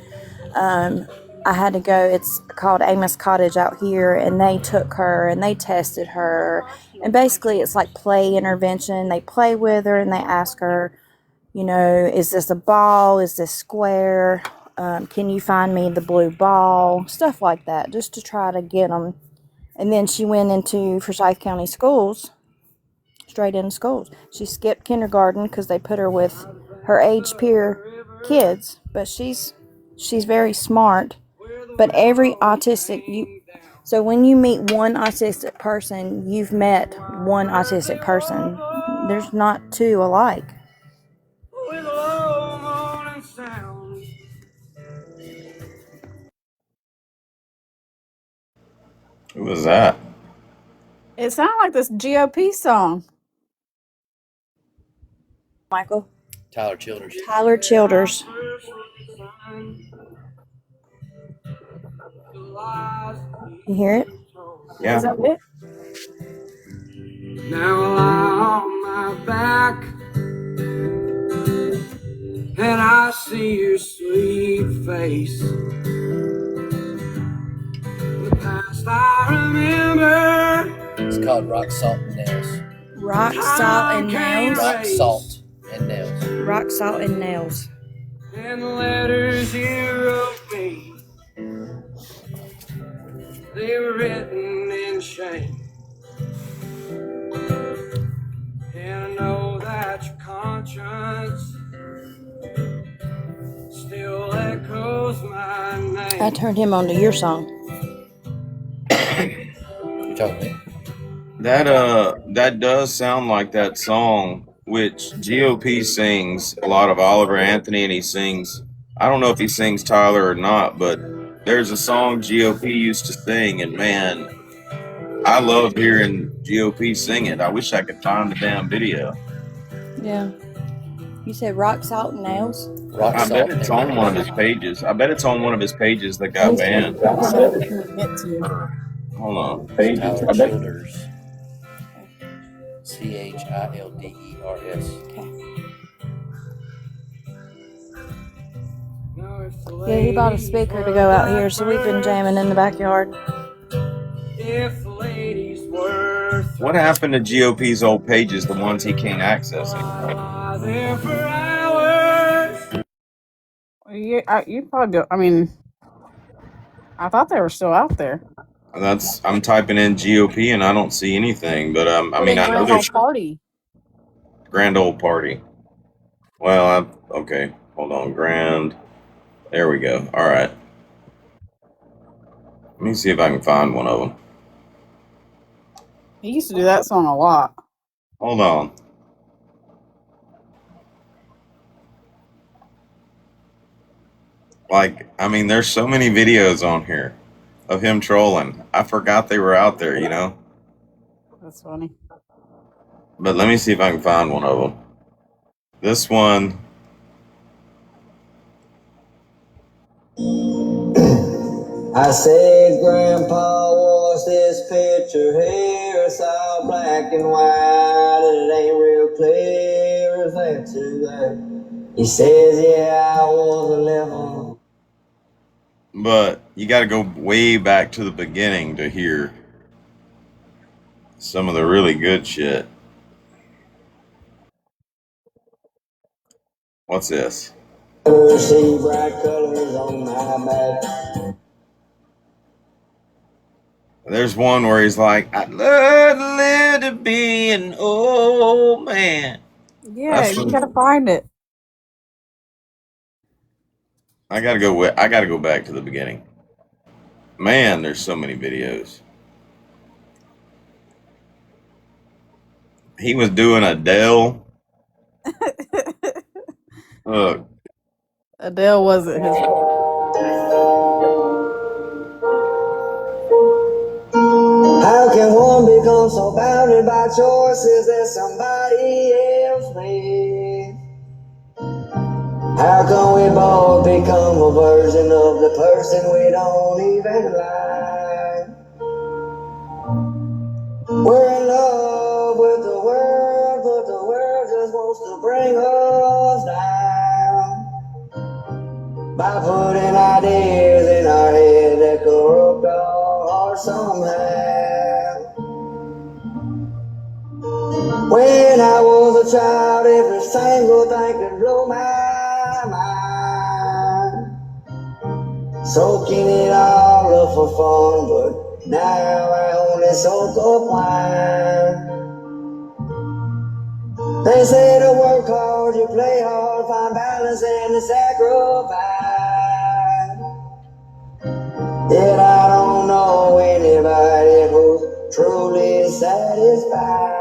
I had to go, it's called Amos Cottage out here, and they took her and they tested her. And basically, it's like play intervention. They play with her and they ask her, is this a ball? Is this square? Can you find me the blue ball? Stuff like that, just to try to get them. And then she went into Forsyth County Schools, straight into schools. She skipped kindergarten because they put her with her age peer kids, but she's very smart. But every so when you meet one autistic person, you've met one autistic person. There's not two alike. Who was that? it sounded like this GOP song. Michael? Tyler Childers. Tyler Childers. You hear it? Is that it? Now I on my back, and I see your sweet face. The past I remember. It's called Rock, Salt, and Nails. Rock, Salt, and Nails. Rock, Salt, and Nails. Rock, Salt, and Nails. And the letters you wrote me, they were written in shame. And I know that your conscience still echoes my name. I turned him on to your song. You talking to me? That does sound like that song which GOP sings a lot of Oliver Anthony, and he sings, I don't know if he sings Tyler or not, but there's a song GOP used to sing, and man, I love hearing GOP sing it. I wish I could find the damn video. Yeah. You said Rock, Salt, and Nails? Rock, I Salt, bet it's and on Nails. one of his pages. I bet it's on one of his pages that got banned. Hold on. Pages. Tyler I bet. Childers. Childers. Yeah, he bought a speaker to go out here, so we've been jamming in the backyard. If the ladies were What happened to GOP's old pages, the ones he can't access anymore? there for hours. You probably go. I mean, I thought they were still out there. I'm typing in GOP and I don't see anything, but I mean, I know there's Party. Grand Old Party. Well, okay, hold on, Grand. There we go. All right. Let me see if I can find one of them. He used to do that song a lot. Hold on. Like, I mean, there's so many videos on here of him trolling. I forgot they were out there, you know? That's funny. But let me see if I can find one of them. This one. I said, Grandpa, what's this picture here? It's all black and white, and it ain't real clear. Is that too that? He says, yeah, I was 11. But you got to go way back to the beginning to hear some of the really good shit. What's this? See bright colors on my back. There's one where he's like, I'd love to live to be an old man. Yeah, That's you from- gotta find it. I gotta go back to the beginning. Man, there's so many videos. He was doing Adele. Look, Adele wasn't his. How can one become so bounded by choices that somebody else made? How can we both become a version of the person we don't even like? We're in love with the world, but the world just wants to bring us down by putting ideas in our head that corrupt our hearts somehow. When I was a child, every single thing could blow my mind. Soaking it all up for fun, but now I only soak up wine. They say to work hard, you play hard, find balance in the sacrifice. Yet I don't know anybody who's truly satisfied.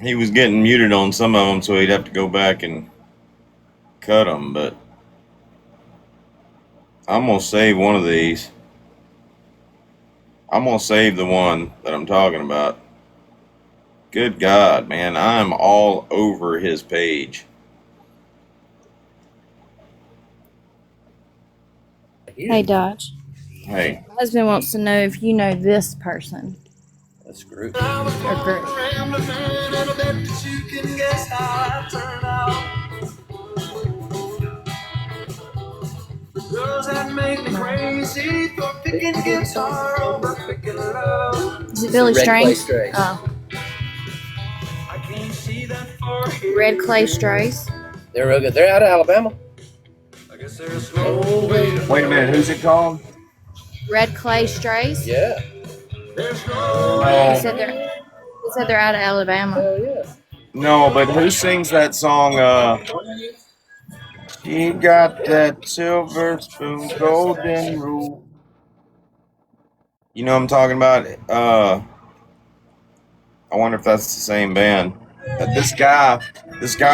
he was getting muted on some of them, so he'd have to go back and cut them, but I'm going to save one of these. I'm going to save the one that I'm talking about. Good God, man. I'm all over his page. Hey, Dodge. Hey. My husband wants to know if you know this person. That's group. Or group. Girls that make me crazy for picking guitar over picking love. Is it Billy Red Clay Strays? Strays. Oh. I can't see that forehead. Red Clay Strays. They're real good. They're out of Alabama. I guess there's no way to Wait a minute, who's it called? Red Clay Strays? Yeah. There's no He said they're out of Alabama. Hell yeah. No, but who sings that song, She got that silver spoon golden rule. You know what I'm talking about? I wonder if that's the same band. This guy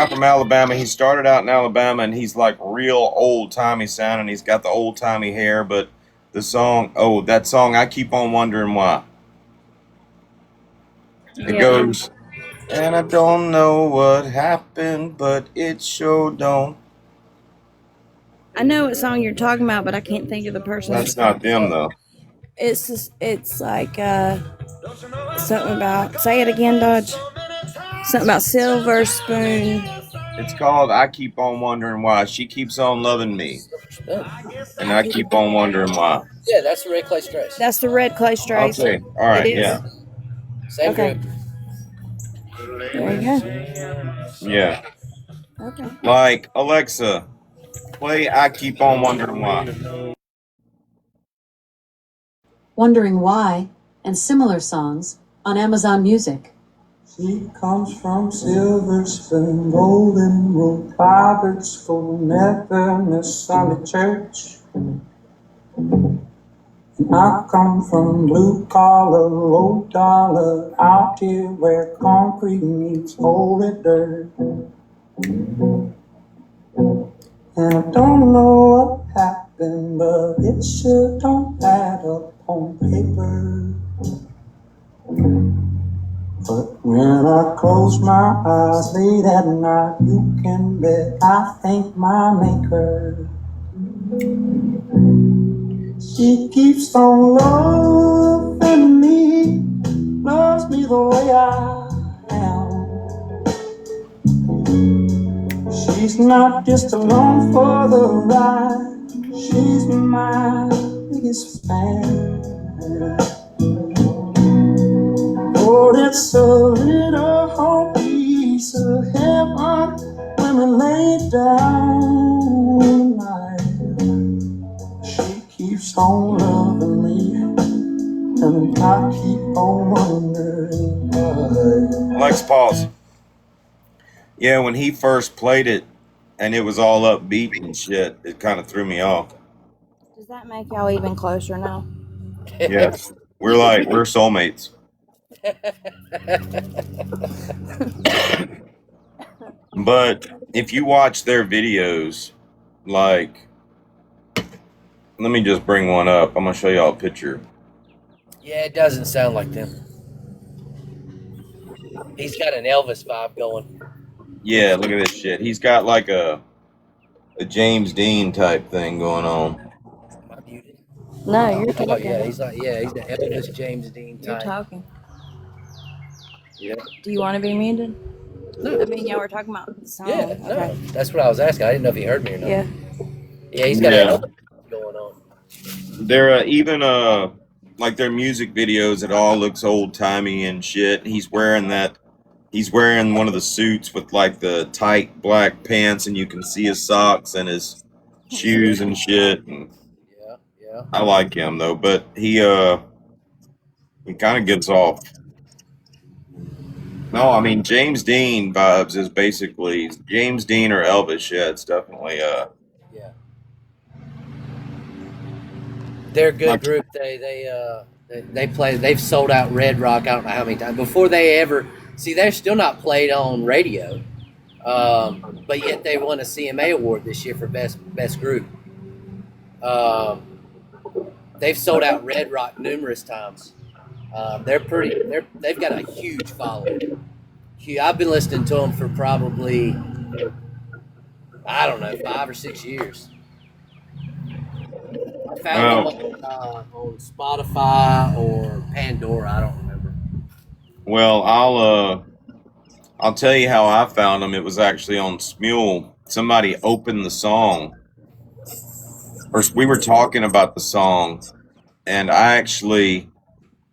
from Alabama, he started out in Alabama and he's like real old timey sounding. He's got the old timey hair, but that song, I keep on wondering why. It goes, and I don't know what happened, but it sure don't. I know what song you're talking about, but I can't think of the person. That's not them though. It's just, it's like something about, say it again, Dodge. Something about silver spoon. It's called I Keep On Wondering Why. She keeps on loving me. And I keep on wondering why. Yeah, that's the Red Clay Strays. That's the Red Clay Strays. Okay. All right. It is? Yeah. Same group. There you go. Yeah. Okay. Like, Alexa, play I Keep On Wondering Why. Wondering Why and similar songs on Amazon Music. She comes from Silver Spoon, Golden Rule, private school, never miss Sunday church. And I come from blue collar, low dollar, out here where concrete meets holy dirt. And I don't know what happened, but it sure don't add up on paper. But when I close my eyes late at night, you can bet I thank my maker. She keeps on loving me, loves me the way I am. She's not just along for the ride, she's my biggest fan. Oh, it's a little whole piece of heaven when we lay down tonight. She keeps on loving me, and I keep on wondering why. Alexa, pause. Yeah, when he first played it and it was all upbeat and shit, it kind of threw me off. Does that make y'all even closer now? Yes. We're soulmates. But if you watch their videos, like, let me just bring one up. I'm gonna show y'all a picture. Yeah, it doesn't sound like them. He's got an Elvis vibe going. Yeah, look at this shit. He's got like a James Dean type thing going on. Am I muted? No, you're talking. Oh yeah, he's the Elvis James Dean You're type. talking. Yeah. Do you want to be muted? No. I mean, y'all were talking about the song. Yeah, no. Okay. That's what I was asking. I didn't know if he heard me or not. Yeah. Yeah, he's got an Elvis going on. They're even like their music videos, it all looks old timey and shit. He's wearing one of the suits with like the tight black pants, and you can see his socks and his shoes and shit. And yeah. I like him though, but he kind of gets off. No, I mean James Dean vibes is basically James Dean or Elvis. Yeah, it's definitely Yeah. They're a good Like- group. They play. They've sold out Red Rock. I don't know how many times before they ever see. They're still not played on radio, but yet they won a CMA award this year for best group. They've sold out Red Rock numerous times. They've got a huge following. I've been listening to them for probably, I don't know, 5 or 6 years. I found them on Spotify or Pandora. I don't remember. Well, I'll tell you how I found them. It was actually on Smule. Somebody opened the song, or we were talking about the song, and I actually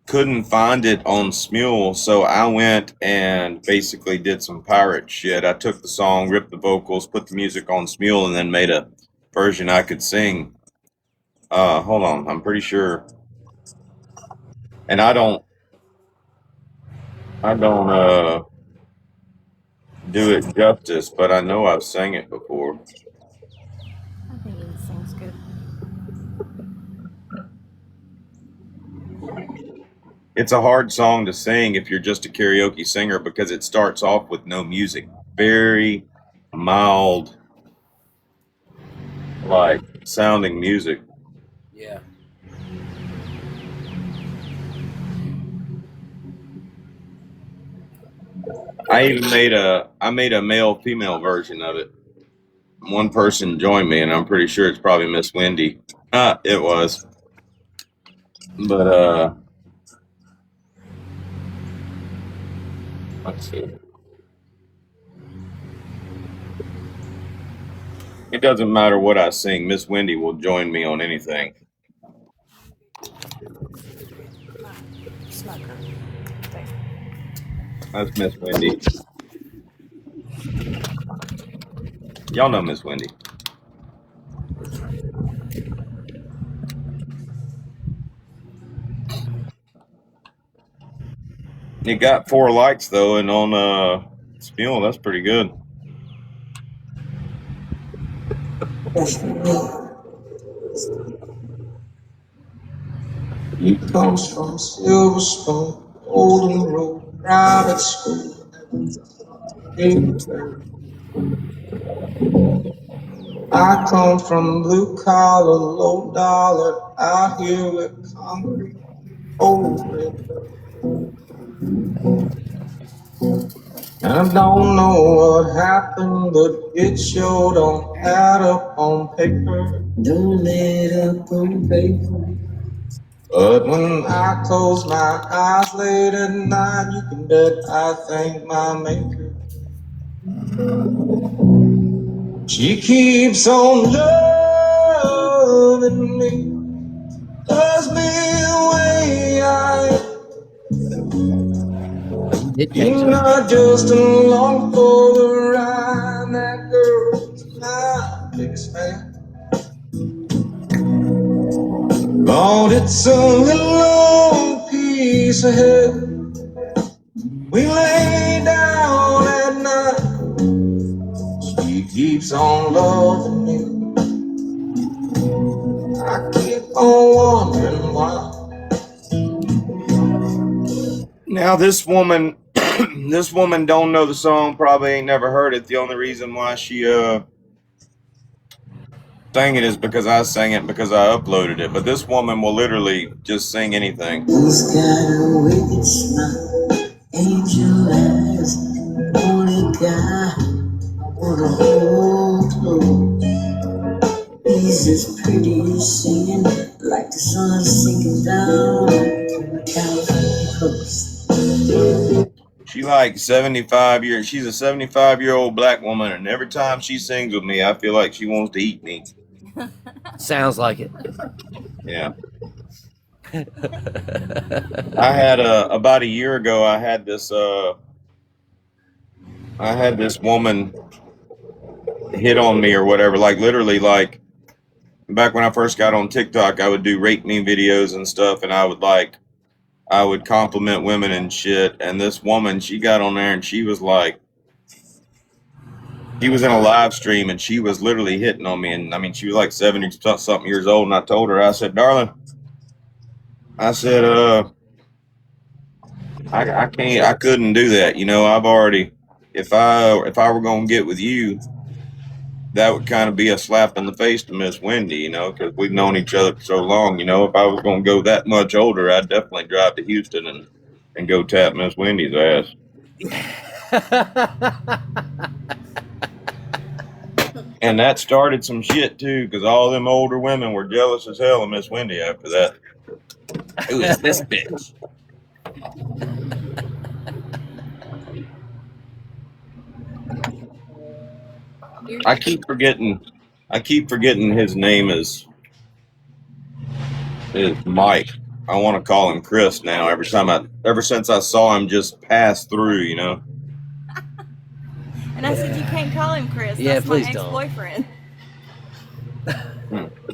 couldn't find it on Smule, so I went and basically did some pirate shit. I took the song, ripped the vocals, put the music on Smule, and then made a version I could sing. Hold on, I'm pretty sure. And I don't do it justice, but I know I've sang it before. I think he sings good. It's a hard song to sing if you're just a karaoke singer because it starts off with no music. Very mild, like sounding music. Yeah. I even made a male-female version of it. One person joined me, and I'm pretty sure it's probably Miss Wendy. It was. But let's see. It doesn't matter what I sing. Miss Wendy will join me on anything. Smoker. That's Miss Wendy. Y'all know Miss Wendy. It got 4 likes though, and on Smule, that's pretty good. He comes from Silver Spoon, Golden Road, private school. I come from blue collar, low dollar, out here with concrete, old red. And I don't know what happened, but it sure don't add up on paper. Don't add up on paper. But when I close my eyes late at night, you can bet I thank my maker. She keeps on loving me, loves me the way I am. You're not just along for the ride, that girl's my biggest fan. Lord, it's a little old piece of heaven. We lay down at night. She keeps on loving me. I keep on wondering why. Now this woman, this woman don't know the song, probably ain't never heard it. The only reason why she sang it is because I sang it because I uploaded it. But this woman will literally just sing anything. He's got a wicked smile, angel eyes, only guy I wanna hold close. He's as pretty as singing, like the sun sinking down from the California coast. She like 75 years. She's a 75-year-old black woman, and every time she sings with me, I feel like she wants to eat me. Sounds like it. Yeah. I had about a year ago. I had this woman hit on me or whatever. Like literally, like back when I first got on TikTok, I would do rate me videos and stuff, and I would compliment women and shit. And this woman, she got on there and she was like, she was in a live stream and she was literally hitting on me. And I mean, she was like 70 something years old. And I told her, I said, darling, I said, I couldn't do that. You know, I've already, if I were going to get with you, that would kind of be a slap in the face to Miss Wendy, you know, because we've known each other for so long. You know, if I was going to go that much older, I'd definitely drive to Houston and go tap Miss Wendy's ass. And that started some shit too, because all them older women were jealous as hell of Miss Wendy after that. Who is this bitch? I keep forgetting his name is Mike. I want to call him Chris now. Ever since I saw him just pass through, you know. And I said, you can't call him Chris. Yeah, That's my please don't. ex-boyfriend.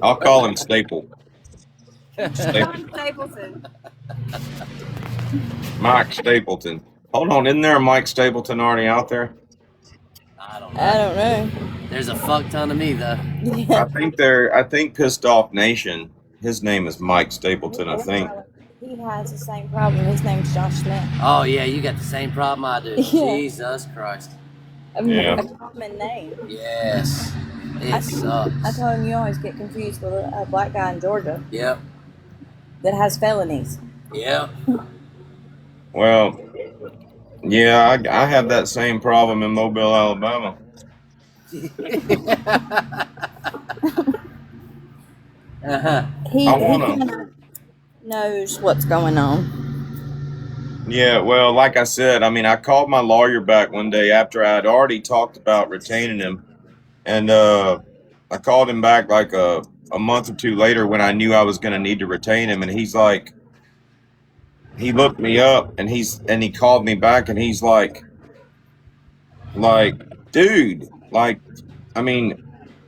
I'll call him Staple. John Stapleton. Mike Stapleton. Hold on, isn't there a Mike Stapleton already out there? I don't know. There's a fuck ton of me though. I think Pissed Off Nation. His name is Mike Stapleton, I think. He has the same problem. His name's Josh Smith. Oh yeah, you got the same problem I do. Yeah. Jesus Christ. Yeah. A common name. Yes. It sucks. I told him you always get confused with a black guy in Georgia Yep. that has felonies. Yep. Well, yeah, I have that same problem in Mobile, Alabama. Uh-huh. He I wanna- kinda knows what's going on. Yeah, well, like I said, I mean, I called my lawyer back one day after I had already talked about retaining him, and I called him back like a month or two later when I knew I was going to need to retain him, and he's like, he looked me up and he called me back and he's like, dude, like, I mean,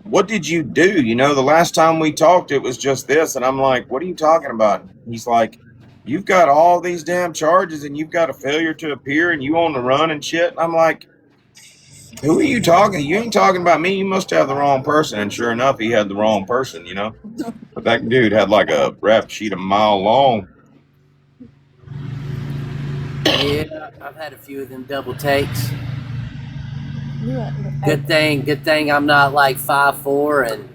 what did you do? You know, the last time we talked, it was just this, and I'm like, what are you talking about? He's like, you've got all these damn charges and you've got a failure to appear and you on the run and shit. And I'm like, who are you talking? You ain't talking about me. You must have the wrong person. And sure enough, he had the wrong person, you know. But that dude had like a rap sheet a mile long. Yeah, I've had a few of them double takes. Yeah. Good thing I'm not like 5'4" and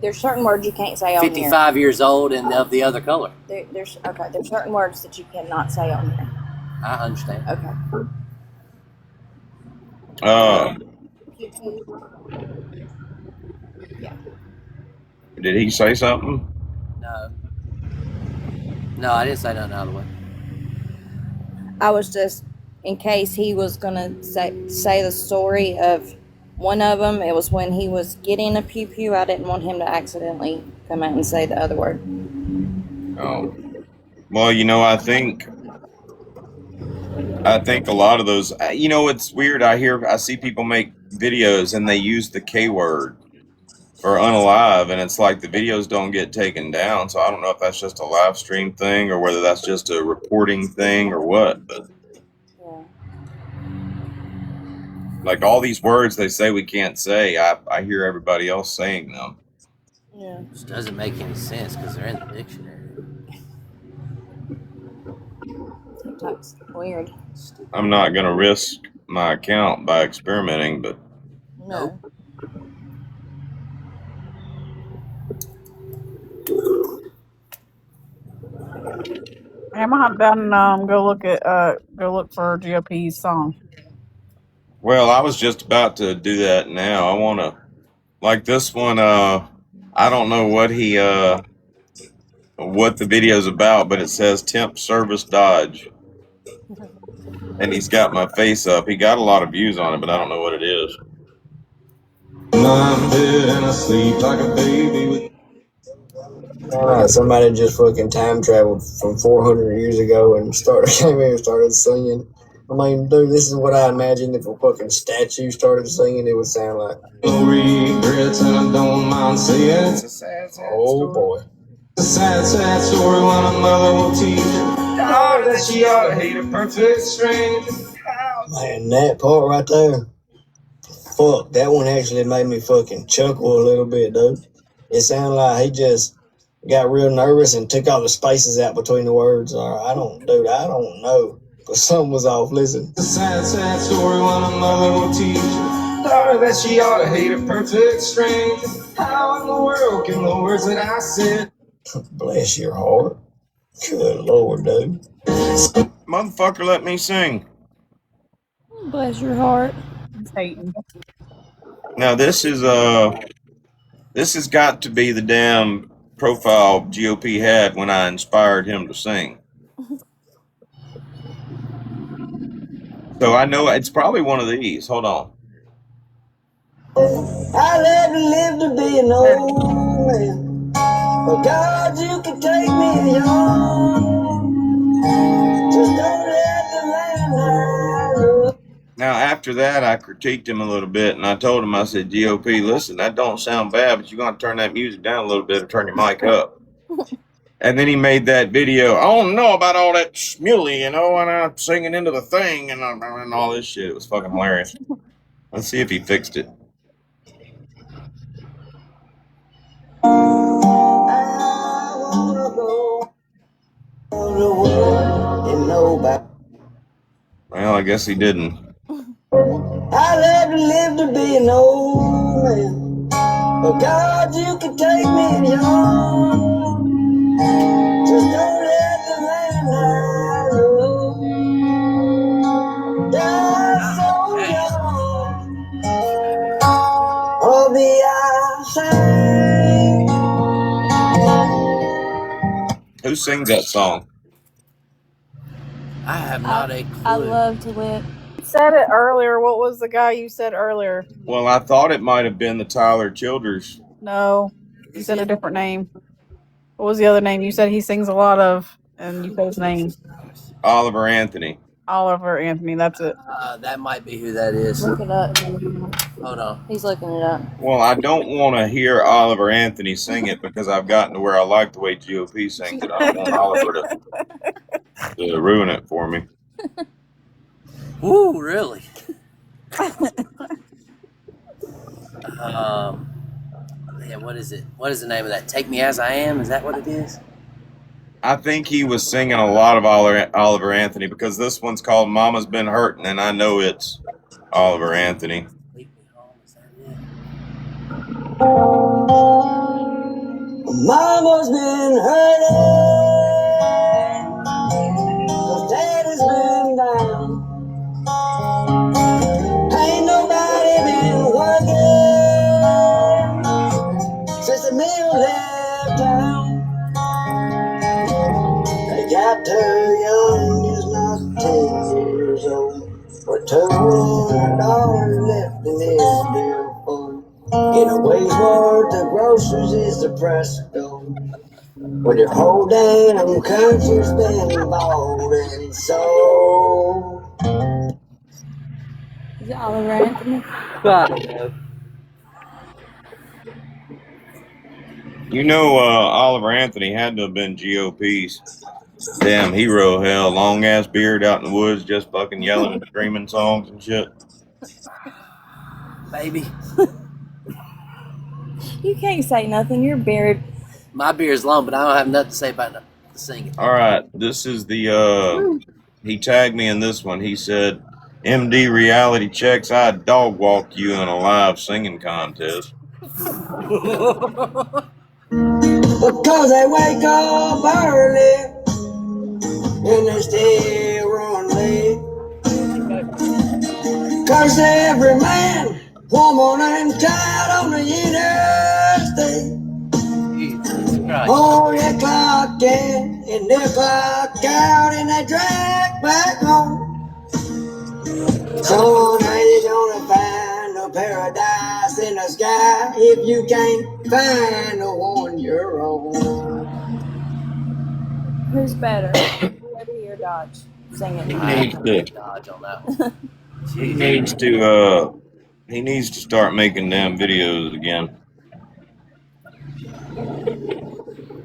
There's certain words you can't say on here. 55 years old and of the other color. There's certain words that you cannot say on here. I understand. Okay. Yeah. Did he say something? No, I didn't say nothing out of the way. I was just, in case he was gonna say the story of one of them. It was when he was getting a pew pew. I didn't want him to accidentally come out and say the other word. Oh, well, you know, I think a lot of those, you know, it's weird. I see people make videos and they use the K word for unalive, and it's like the videos don't get taken down. So I don't know if that's just a live stream thing or whether that's just a reporting thing or what. But Yeah. like all these words they say we can't say, I hear everybody else saying them. Yeah. Which doesn't make any sense because they're in the dictionary. TikTok's weird. I'm not gonna risk my account by experimenting, but No. I'm gonna have done go look for GOP's song. well, I was just about to do that now. I want to, like this one, I don't know what what the video's about, but it says Temp Service Dodge. And he's got my face up. He got a lot of views on it, but I don't know what it is. I'm dead and asleep like a baby with. Alright, somebody just fucking time traveled from 400 years ago and came here and started singing. I mean, dude, this is what I imagined if a fucking statue started singing, it would sound like. No regrets and I don't mind saying it's a sad Oh boy. It's a sad story when a mother will teach her daughter that she ought to hate a perfect stranger. Man, that part right there. Fuck, that one actually made me fucking chuckle a little bit, dude. It sounded like he just got real nervous and took all the spaces out between the words. I don't know. But something was off. Listen. It's a sad story when a mother will teach her daughter that she ought to hate a perfect stranger. How in the world can the words that I said? Bless your heart. Good Lord, dude. Motherfucker, let me sing. Bless your heart. He's hating. Now this has got to be the damn profile GOP had when I inspired him to sing. So I know it's probably one of these. Hold on. I live to be an old man. But God, you can take me young. Just don't let the land I love. Now after that, I critiqued him a little bit, and I told him, I said, GOP, listen, that don't sound bad, but you're gonna turn that music down a little bit or turn your mic up. And then he made that video. I don't know about all that schmuley, and I'm singing into the thing and all this shit. It was fucking hilarious. Let's see if he fixed it. I wanna go to the world and nobody. Well, I guess he didn't. I live to be an old man. But God, you can take me young. Just don't let the land I love die so young. Oh, the outside. Who sings that song? I have not a clue. I love to live. You said it earlier. What was the guy you said earlier? Well, I thought it might have been the Tyler Childers. No, you said a different name. What was the other name? You said he sings a lot of, and you said his name. Oliver Anthony. Oliver Anthony, that's it. That might be who that is. Look it up. Hold on. He's looking it up. Well, I don't want to hear Oliver Anthony sing it because I've gotten to where I like the way GOP sings it. I don't want Oliver to ruin it for me. Ooh, really? Yeah, what is it? What is the name of that? Take Me As I Am? Is that what it is? I think he was singing a lot of Oliver Anthony because this one's called Mama's Been Hurting, and I know it's Oliver Anthony. Mama's been hurting, 'cause Daddy's been down. Ain't nobody been working since the mill left town. They got too young, is not 10 years old. But $200 left in his billfold. Get a weig's worth of groceries is the price to go. When your whole damn country's been bought and sold. Is it Oliver Anthony? You know, Oliver Anthony had to have been GOP's damn hero. Hell, long ass beard out in the woods, just fucking yelling and screaming songs and shit. Baby. You can't say nothing. Your beard. My beard's long, but I don't have nothing to say about the singing. All right, this is the, he tagged me in this one. He said, MD Reality Checks, I'd dog walk you in a live singing contest. Because they wake up early and they still run late. Cause every man, woman, and child on the interstate. Oh, they clock in and they clock out and they drag back home. Someone ain't gonna find a paradise in the sky if you can't find the one you're on. Who's better, Liberty or Dodge? Singing. Dodge on that one. He needs to start making damn videos again.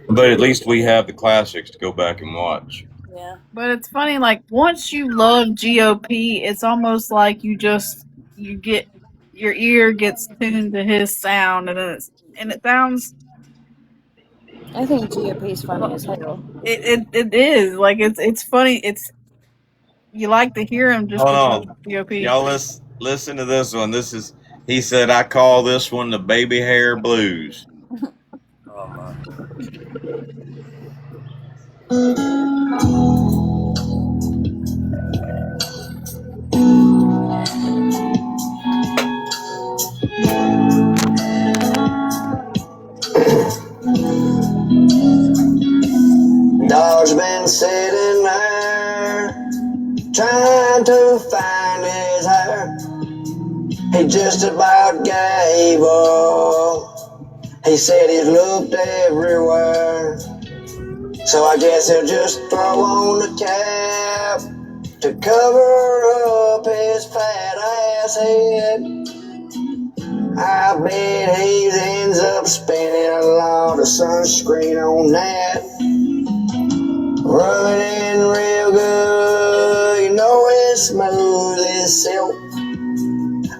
But at least we have the classics to go back and watch. Yeah. But it's funny, like once you love GOP, it's almost like you get your ear gets tuned to his sound, and it sounds. I think GOP's funny as hell. It is like it's funny. It's you like to hear him just Hold because on. of GOP. Y'all listen to this one. He said, I call this one the baby hair blues. Oh my. sitting there trying to find his hair. He just about gave up. He said he's looked everywhere. So I guess he'll just throw on the cap to cover up his fat ass head. I bet he ends up spending a lot of sunscreen on that. Rub it in real good, you know it's smooth as silk.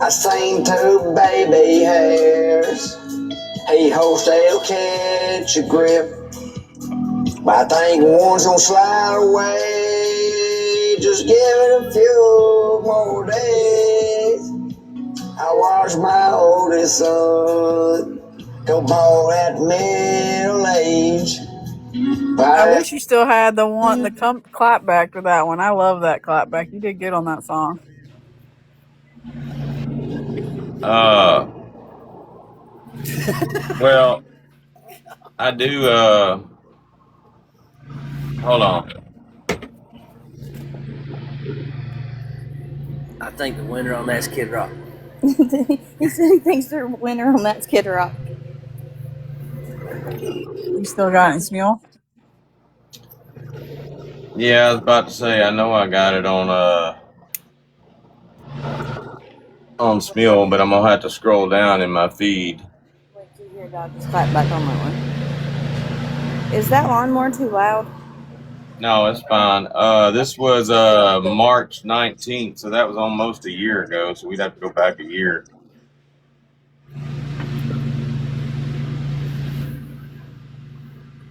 I seen 2 baby hairs. He hopes they'll catch a grip. But I think one's gonna slide away. Just give it a few more days. I watched my oldest son go bald at middle age. I wish you still had the one, the clap back to that one. I love that clap back. You did good on that song. Well, I do. Hold on. I think the winner on that's Kid Rock. He said he thinks the winner on that's Kid Rock. You still got it, Smule? Yeah, I was about to say. I know I got it on Smule, but I'm gonna have to scroll down in my feed. Wait till you hear Dog just clap back on that one. Is that lawnmower too loud? No, it's fine. This was March 19th, so that was almost a year ago. So we'd have to go back a year.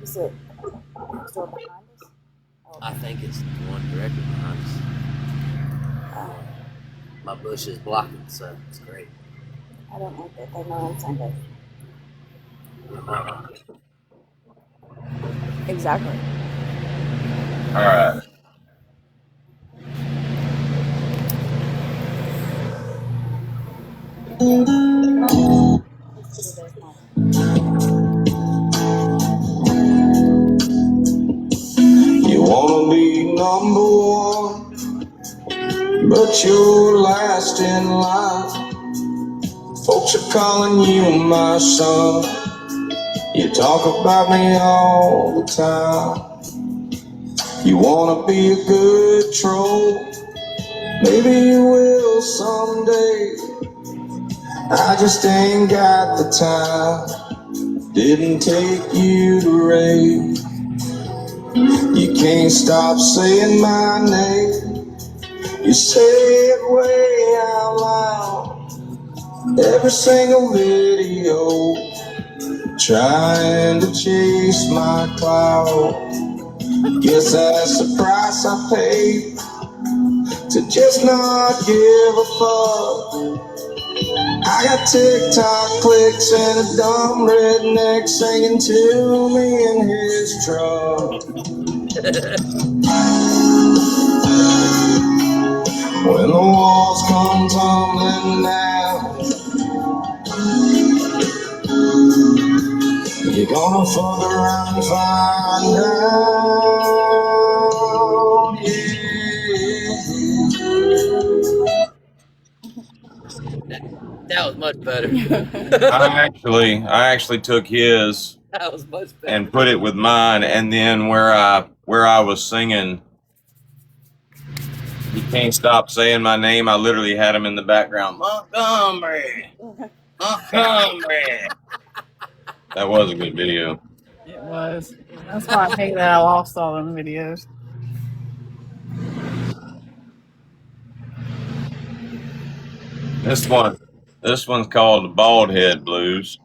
Is it still behind us? I think it's the one directly behind us. My bush is blocking, so it's great. I don't like that. They know on Sunday. Exactly. All right. You wanna be number one, but you're last in line. Folks are calling you my son. You talk about me all the time. You wanna be a good troll, maybe you will someday. I just ain't got the time. Didn't take you to raid. You can't stop saying my name. You say it way out loud. Every single video, trying to chase my clout. Guess that's the price I paid to just not give a fuck. I got TikTok clicks and a dumb redneck singing to me in his truck. When the walls come tumbling down, you're gonna fuck around and find out. That was much better. I actually took his That was much better. and put it with mine, and then where I was singing, you can't stop saying my name. I literally had him in the background. Montgomery. That was a good video. It was. That's why I hate that I lost all them videos. This one's called the Bald Head Blues.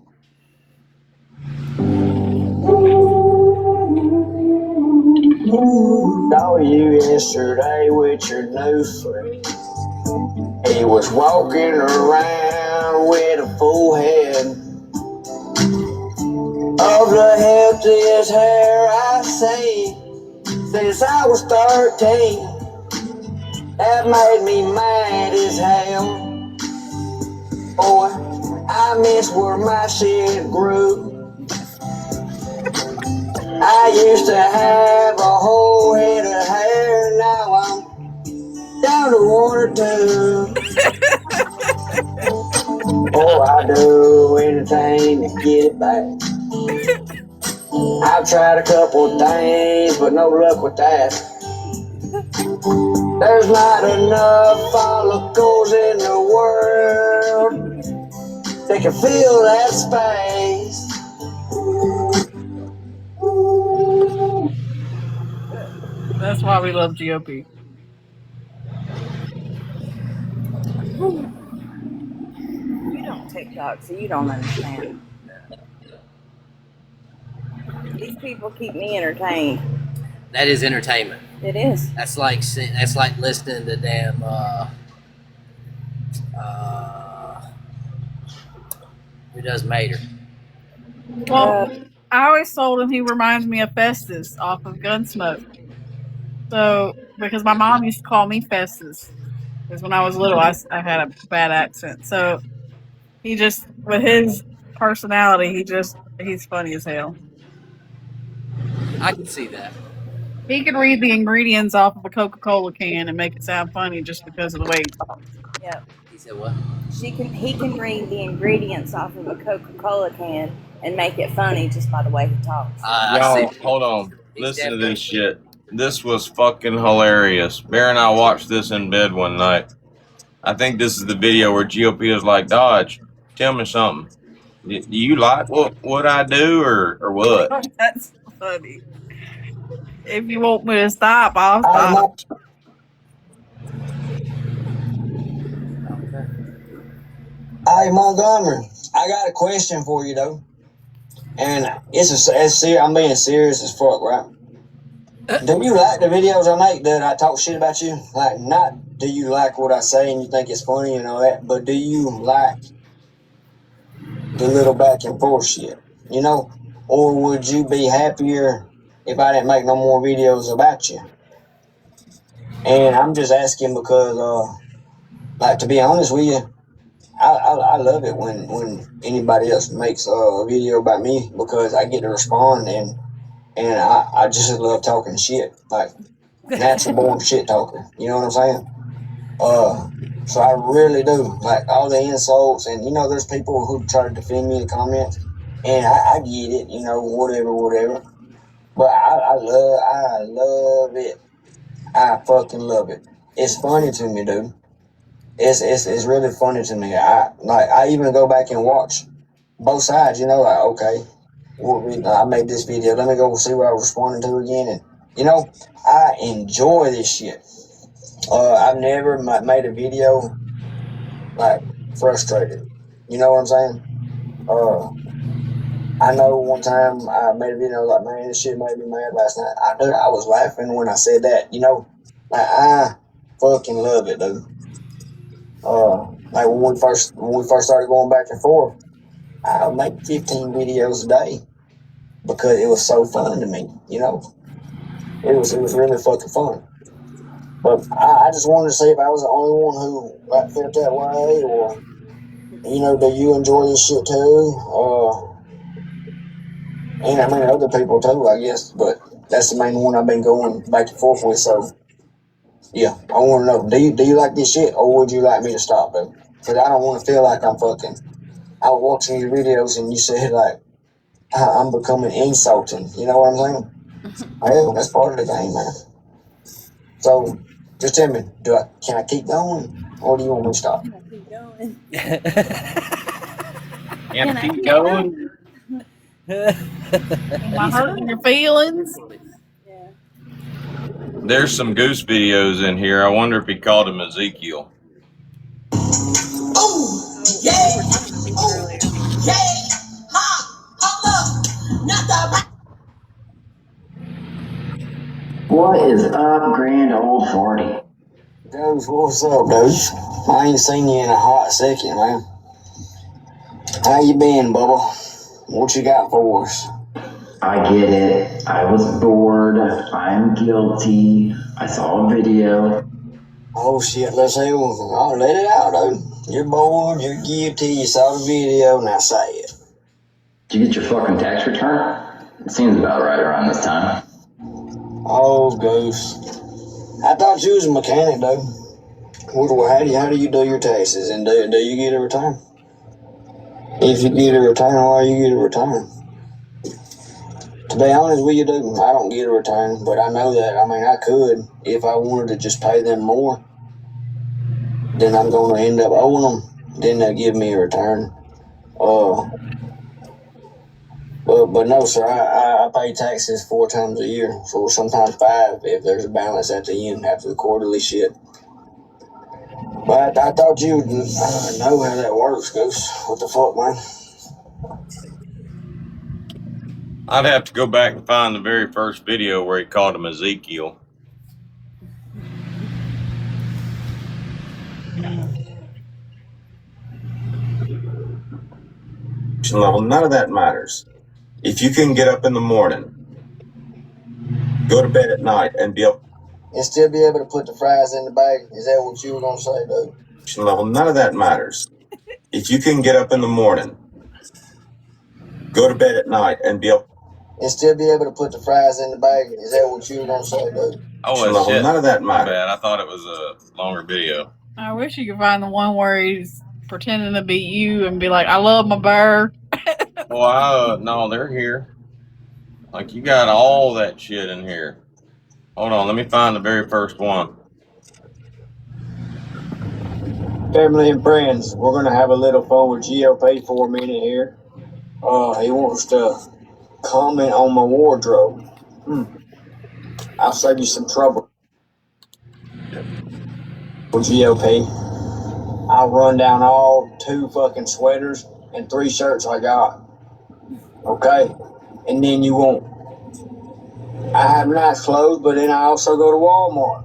Saw you yesterday with your new friend. He was walking around with a full head of the healthiest hair I've seen since I was 13. That made me mad as hell. Boy, I miss where my shit grew. I used to have a whole head never do. Oh, I do anything to get it back. I've tried a couple things, but no luck with that. There's not enough follicles in the world that can fill that space. That's why we love GOP. You don't TikTok, so you don't understand. These people keep me entertained. That is entertainment. It is. That's like listening to damn who does Mater. Well, I always told him he reminds me of Festus off of Gunsmoke. So, because my mom used to call me Festus, because when I was little, I had a bad accent. So, he just, with his personality, he's funny as hell. I can see that. He can read the ingredients off of a Coca-Cola can and make it sound funny just because of the way he talks. Yep. He said what? He can read the ingredients off of a Coca-Cola can and make it funny just by the way he talks. Y'all, hold on. Listen to this shit. This was fucking hilarious. Bear and I watched this in bed one night. I think this is the video where GOP is like, Dodge, tell me something. Do you like what I do or what? That's funny. If you want me to stop, I'll stop. Hey, Montgomery, I got a question for you, though. And I'm being serious as fuck, right? Do you like the videos I make that I talk shit about you? Like, not do you like what I say and you think it's funny and all that, but do you like the little back and forth shit, you know? Or would you be happier if I didn't make no more videos about you? And I'm just asking because, like, to be honest with you, I love it when anybody else makes a video about me because I get to respond and I just love talking shit, like natural born shit talker. You know what I'm saying? So I really do like all the insults, and you know, there's people who try to defend me in the comments, and I get it, you know, whatever. But I love it. I fucking love it. It's funny to me, dude. It's really funny to me. I even go back and watch both sides, you know, like, okay, I made this video, let me go see what I was responding to again. And, you know, I enjoy this shit. I've never made a video, like, frustrated. You know what I'm saying? I know one time I made a video like, man, this shit made me mad last night. I was laughing when I said that, you know? Like, I fucking love it, dude. Like when we first started going back and forth, I would make 15 videos a day because it was so fun to me, you know. It was really fucking fun. But I just wanted to see if I was the only one who like felt that way, or you know, do you enjoy this shit too? And I mean other people too, I guess. But that's the main one I've been going back and forth with. So yeah, I want to know, do you like this shit, or would you like me to stop, dude? Because I don't want to feel like I was watching your videos and you said, like, I'm becoming insulting. You know what I'm saying? Well, that's part of the game, man. So, just tell me, can I keep going, or do you want me to stop? Keep going. Can I keep going? Am I hurting your feelings? There's some goose videos in here. I wonder if he called him Ezekiel. Oh, yeah, oh, yeah, ha, hold up, not the. What is up, grand old 40? Dude, what's up, dude? I ain't seen you in a hot second, man. How you been, Bubba? What you got for us? I get it. I was bored. I'm guilty. I saw a video. Oh shit, let's see. Oh, let it out, dude. You're bored, you're guilty, you saw the video, now say it. Did you get your fucking tax return? It seems about right around this time. Oh, Goose. I thought you was a mechanic, dude. Well, how do you do your taxes, and do you get a return? If you get a return, why you get a return? To be honest with you, dude, I don't get a return, but I know that. I mean, I could if I wanted to just pay them more. Then I'm going to end up owing them. Then they'll give me a return. But no, sir, I pay taxes 4 times a year, so sometimes 5 if there's a balance at the end after the quarterly shit. But I thought you would know how that works, Goose. What the fuck, man? I'd have to go back and find the very first video where he called him Ezekiel. Level, none of that matters. If you can get up in the morning, go to bed at night, and be able And still be able to put the fries in the bag. Is that what you were gonna say, dude? level, none of that matters. If you can get up in the morning, go to bed at night, and be able And still be able to put the fries in the bag. Is that what you were gonna say, dude? Oh, level, shit. none of that My matters. bad. I thought it was a longer video. I wish you could find the one where he's pretending to be you and be like, I love my bear. Well, no, they're here. Like, you got all that shit in here. Hold on, let me find the very first one. Family and friends, we're gonna have a little fun with GOP for a minute here. He wants to comment on my wardrobe. I'll save you some trouble with GOP. I'll run down all 2 fucking sweaters and 3 shirts I got. Okay? And then you won't. I have nice clothes, but then I also go to Walmart.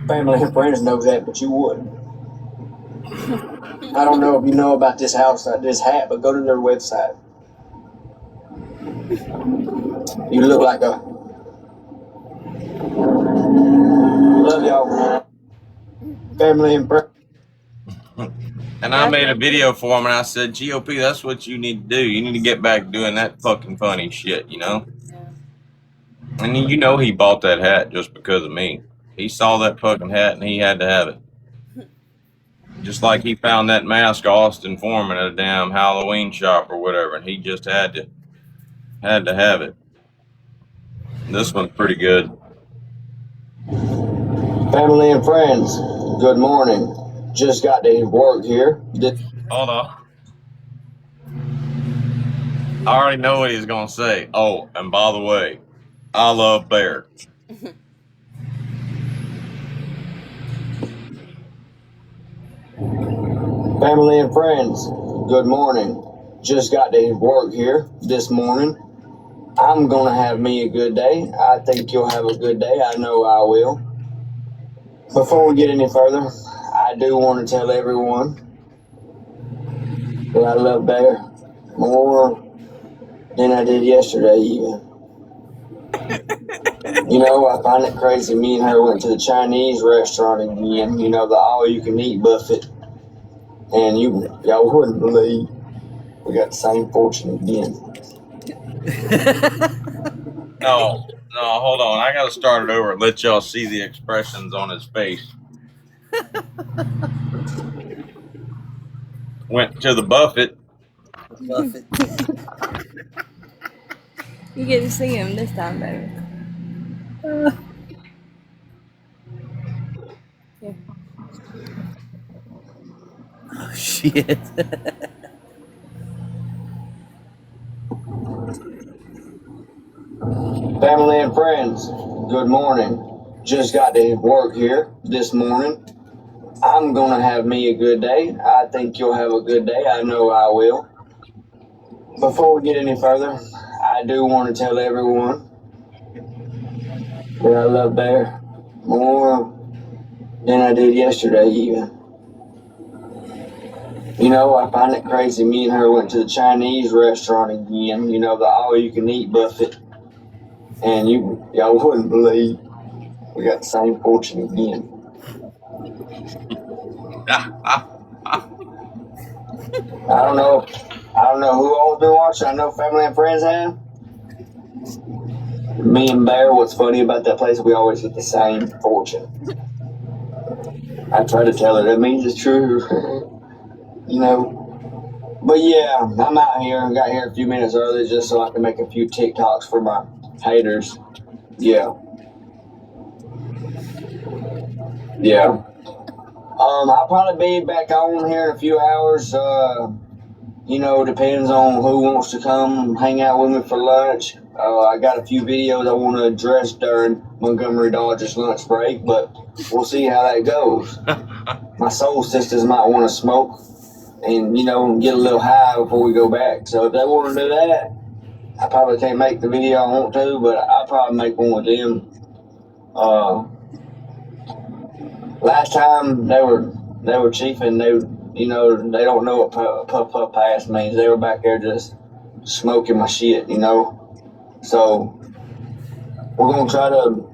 Family and friends knows that, but you wouldn't. I don't know if you know about this house, this hat, but go to their website. You look like a... Love y'all. Family and friends. And I made a video for him, and I said, GOP, that's what you need to do. You need to get back doing that fucking funny shit, you know? And you know he bought that hat just because of me. He saw that fucking hat, and he had to have it. Just like he found that mask Austin Foreman at a damn Halloween shop or whatever, and he just had to have it. This one's pretty good. Family and friends, good morning. Just got to work here. Hold on. I already know what he's going to say. Oh, and by the way, I love bear. Family and friends, good morning. Just got to work here this morning. I'm going to have me a good day. I think you'll have a good day. I know I will. Before we get any further, I do want to tell everyone that I love Bear more than I did yesterday even. You know, I find it crazy. Me and her went to the Chinese restaurant again, you know, the all-you-can-eat buffet. And y'all wouldn't believe we got the same fortune again. No, hold on. I got to start it over and let y'all see the expressions on his face. Went to the buffet. You get to see him this time, baby. Yeah. Oh, shit. Family and friends, good morning. Just got to work here this morning. I'm going to have me a good day. I think you'll have a good day. I know I will. Before we get any further, I do want to tell everyone that I love Bear more than I did yesterday even. You know, I find it crazy. Me and her went to the Chinese restaurant again, you know, the all-you-can-eat buffet. And y'all wouldn't believe we got the same fortune again. I don't know who all's been watching. I know family and friends have. Me and Bear, what's funny about that place, we always get the same fortune. I try to tell her that means it's true. You know. But yeah, I'm out here. I got here a few minutes early just so I can make a few TikToks for my haters. Yeah. Yeah. I'll probably be back on here in a few hours. You know, depends on who wants to come hang out with me for lunch. I got a few videos I want to address during Montgomery Dodgers lunch break, but we'll see how that goes. My soul sisters might want to smoke and, you know, get a little high before we go back. So if they want to do that, I probably can't make the video I want to, but I'll probably make one with them. Last time they were chiefing, you know, they don't know what puff pass means. They were back there just smoking my shit, you know. So we're gonna try to,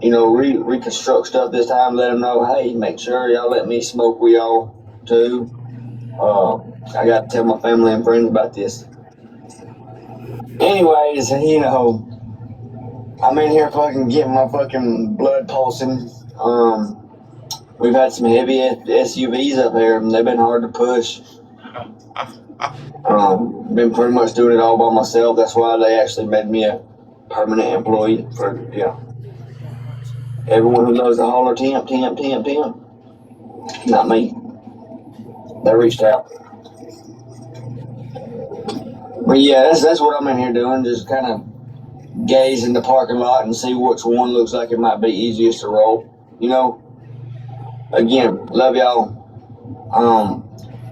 you know, reconstruct stuff this time. Let them know, hey, make sure y'all let me smoke with y'all too. I got to tell my family and friends about this. Anyways, you know, I'm in here fucking getting my fucking blood pulsing. We've had some heavy SUVs up here, and they've been hard to push. Been pretty much doing it all by myself. That's why they actually made me a permanent employee for, you know, everyone who loves to holler, temp. Not me. They reached out. But yeah, that's what I'm in here doing, just kind of gaze in the parking lot and see which one looks like it might be easiest to roll, you know. Again, love y'all.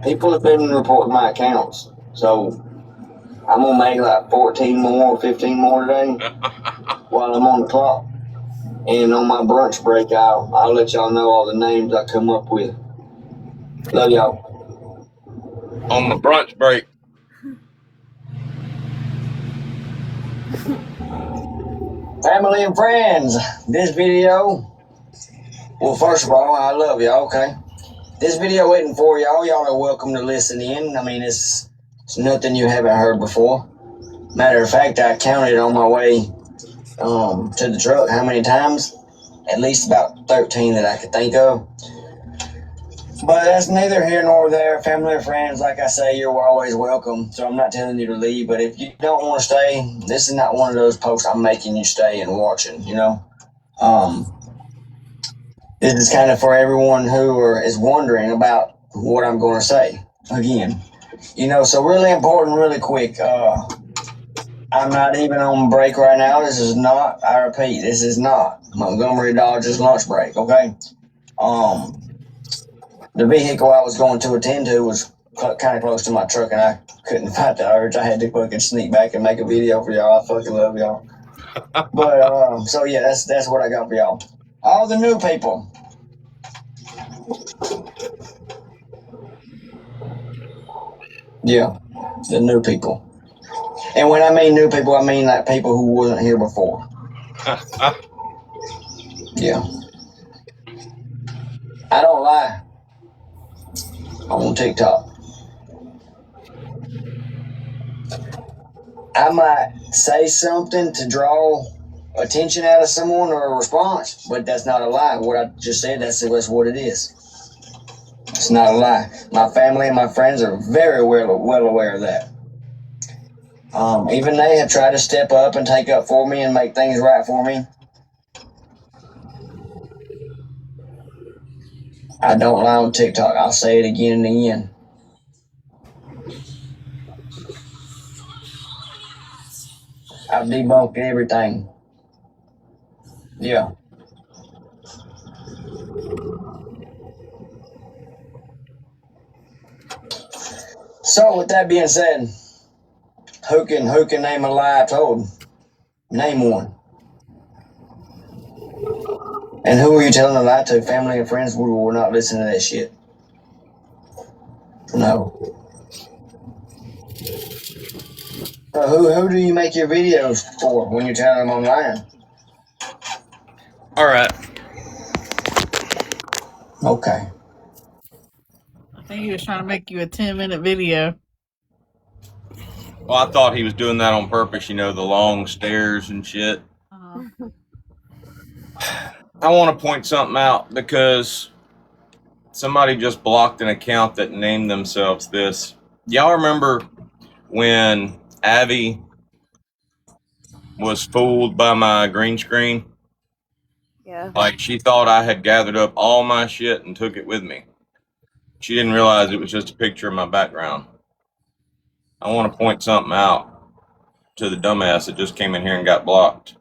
People have been reporting my accounts, so I'm gonna make like 14 more, 15 more today while I'm on the clock. And on my brunch break, I'll let y'all know all the names I come up with. Love y'all. On the brunch break. Family and friends, this video, well, first of all, I love y'all, okay? This video isn't for y'all. Y'all are welcome to listen in. I mean, it's nothing you haven't heard before. Matter of fact, I counted on my way to the truck how many times. At least about 13 that I could think of. But that's neither here nor there. Family or friends, like I say, you're always welcome. So I'm not telling you to leave. But if you don't want to stay, this is not one of those posts I'm making you stay and watching, you know. This is kind of for everyone who is wondering about what I'm going to say. Again, you know, so really important, really quick. I'm not even on break right now. This is not, I repeat, this is not Montgomery Dodgers lunch break, okay? The vehicle I was going to attend to was kind of close to my truck, and I couldn't fight the urge. I had to fucking sneak back and make a video for y'all. I fucking love y'all. But, so yeah, that's what I got for y'all. All the new people. Yeah, the new people. And when I mean new people, I mean like people who wasn't here before. Yeah. I don't lie on TikTok. I might say something to draw attention out of someone or a response, but that's not a lie. What I just said, that's what it is. It's not a lie. My family and my friends are very well aware of that. Even they have tried to step up and take up for me and make things right for me. I don't lie on TikTok. I'll say it again and again. I've debunked everything. Yeah. So with that being said, who can name a lie I told? Name one. And who are you telling a lie to? Family and friends will not listen to that shit. No. So who do you make your videos for when you're telling them online? All right. Okay. I think he was trying to make you a 10-minute video. Well, I thought he was doing that on purpose, you know, the long stairs and shit. I want to point something out because somebody just blocked an account that named themselves this. Y'all remember when Abby was fooled by my green screen? Yeah. Like, she thought I had gathered up all my shit and took it with me. She didn't realize it was just a picture of my background. I want to point something out to the dumbass that just came in here and got blocked.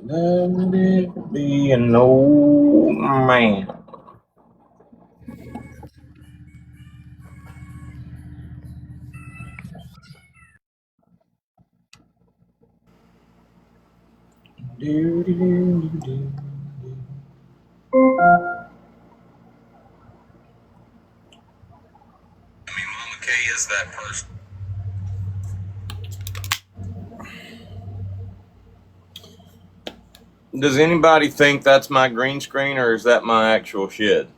Let it be an old man. Do, do, do, do, do. Mama K is that person. Does anybody think that's my green screen or is that my actual shit?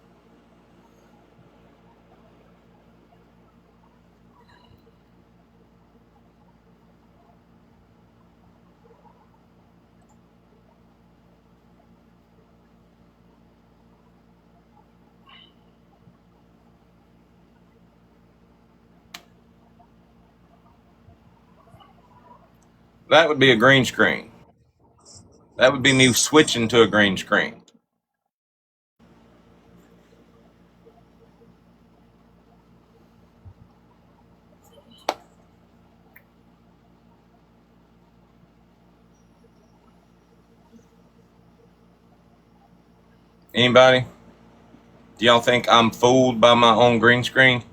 That would be a green screen. That would be me switching to a green screen. Anybody? Do y'all think I'm fooled by my own green screen?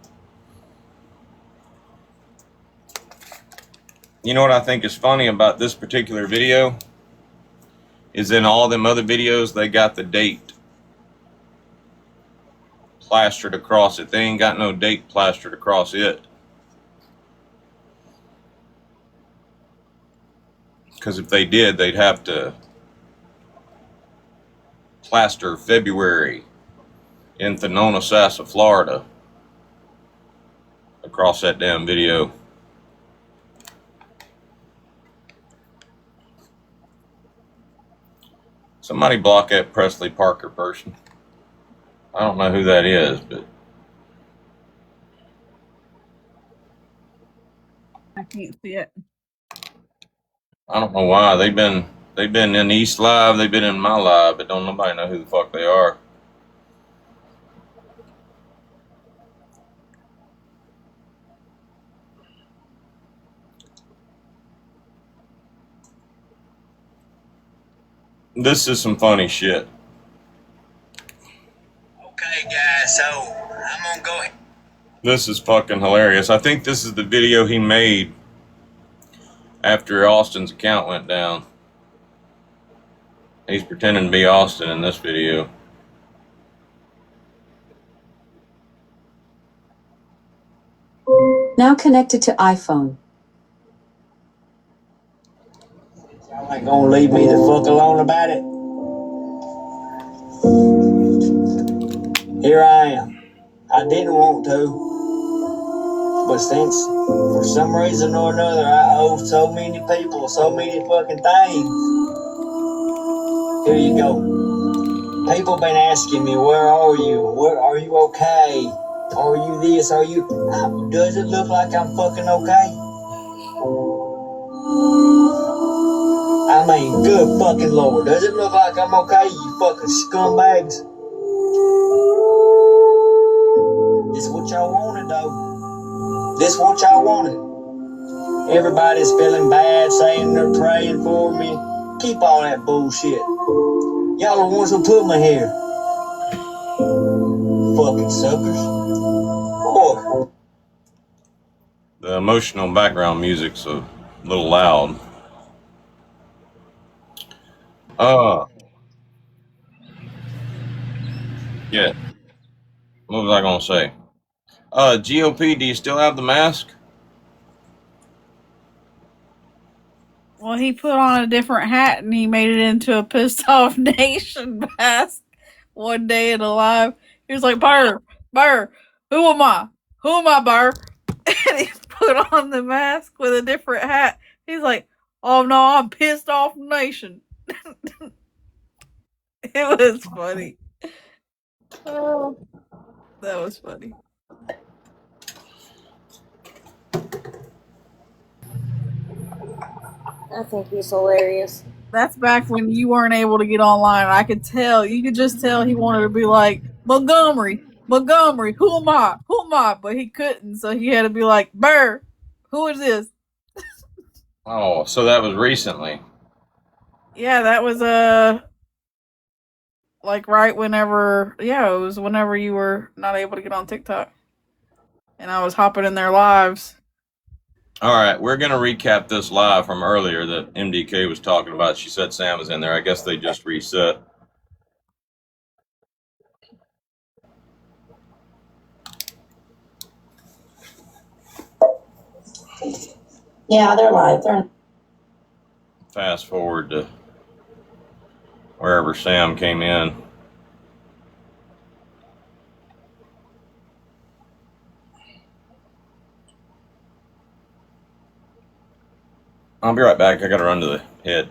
You know what I think is funny about this particular video? Is in all them other videos, they got the date plastered across it. They ain't got no date plastered across it. Because if they did, they'd have to plaster February in Thonotosassa, Florida across that damn video. Somebody block that Presley Parker person. I don't know who that is, but I can't see it. I don't know why. They've been in East Live, they've been in my live, but don't nobody know who the fuck they are. This is some funny shit. Okay, guys, so I'm gonna go ahead. This is fucking hilarious. I think this is the video he made after Austin's account went down. He's pretending to be Austin in this video. Now connected to iPhone. Y'all ain't gonna leave me the fuck alone about it. Here I am. I didn't want to, but since for some reason or another I owe so many people so many fucking things, here you go. People been asking me, where are you? Where are you okay? Are you this? Are you... does it look like I'm fucking okay? I mean, good fucking Lord. Does it look like I'm okay, you fucking scumbags? This what y'all wanted, though. This what y'all wanted. Everybody's feeling bad, saying they're praying for me. Keep all that bullshit. Y'all are the ones who put me here. Fucking suckers. Boy. The emotional background music's a little loud. Yeah. What was I gonna say? GOP, do you still have the mask? Well, he put on a different hat and he made it into a pissed off nation mask one day in a live. He was like, Burr, who am I? Who am I, Burr? And he put on the mask with a different hat He's like, oh no, I'm pissed off nation. It was funny. Oh, that was funny. I think he's hilarious. That's back when you weren't able to get online. I could tell. You could just tell he wanted to be like, Montgomery, who am I? But he couldn't, so he had to be like, Burr, who is this? Oh, so that was recently. Yeah, that was like right whenever, it was whenever you were not able to get on TikTok. And I was hopping in their lives. All right, we're going to recap this live from earlier that MDK was talking about. She said Sam was in there. I guess they just reset. Yeah, they're live. Fast forward to wherever Sam came in. I'll be right back. I got to run to the head.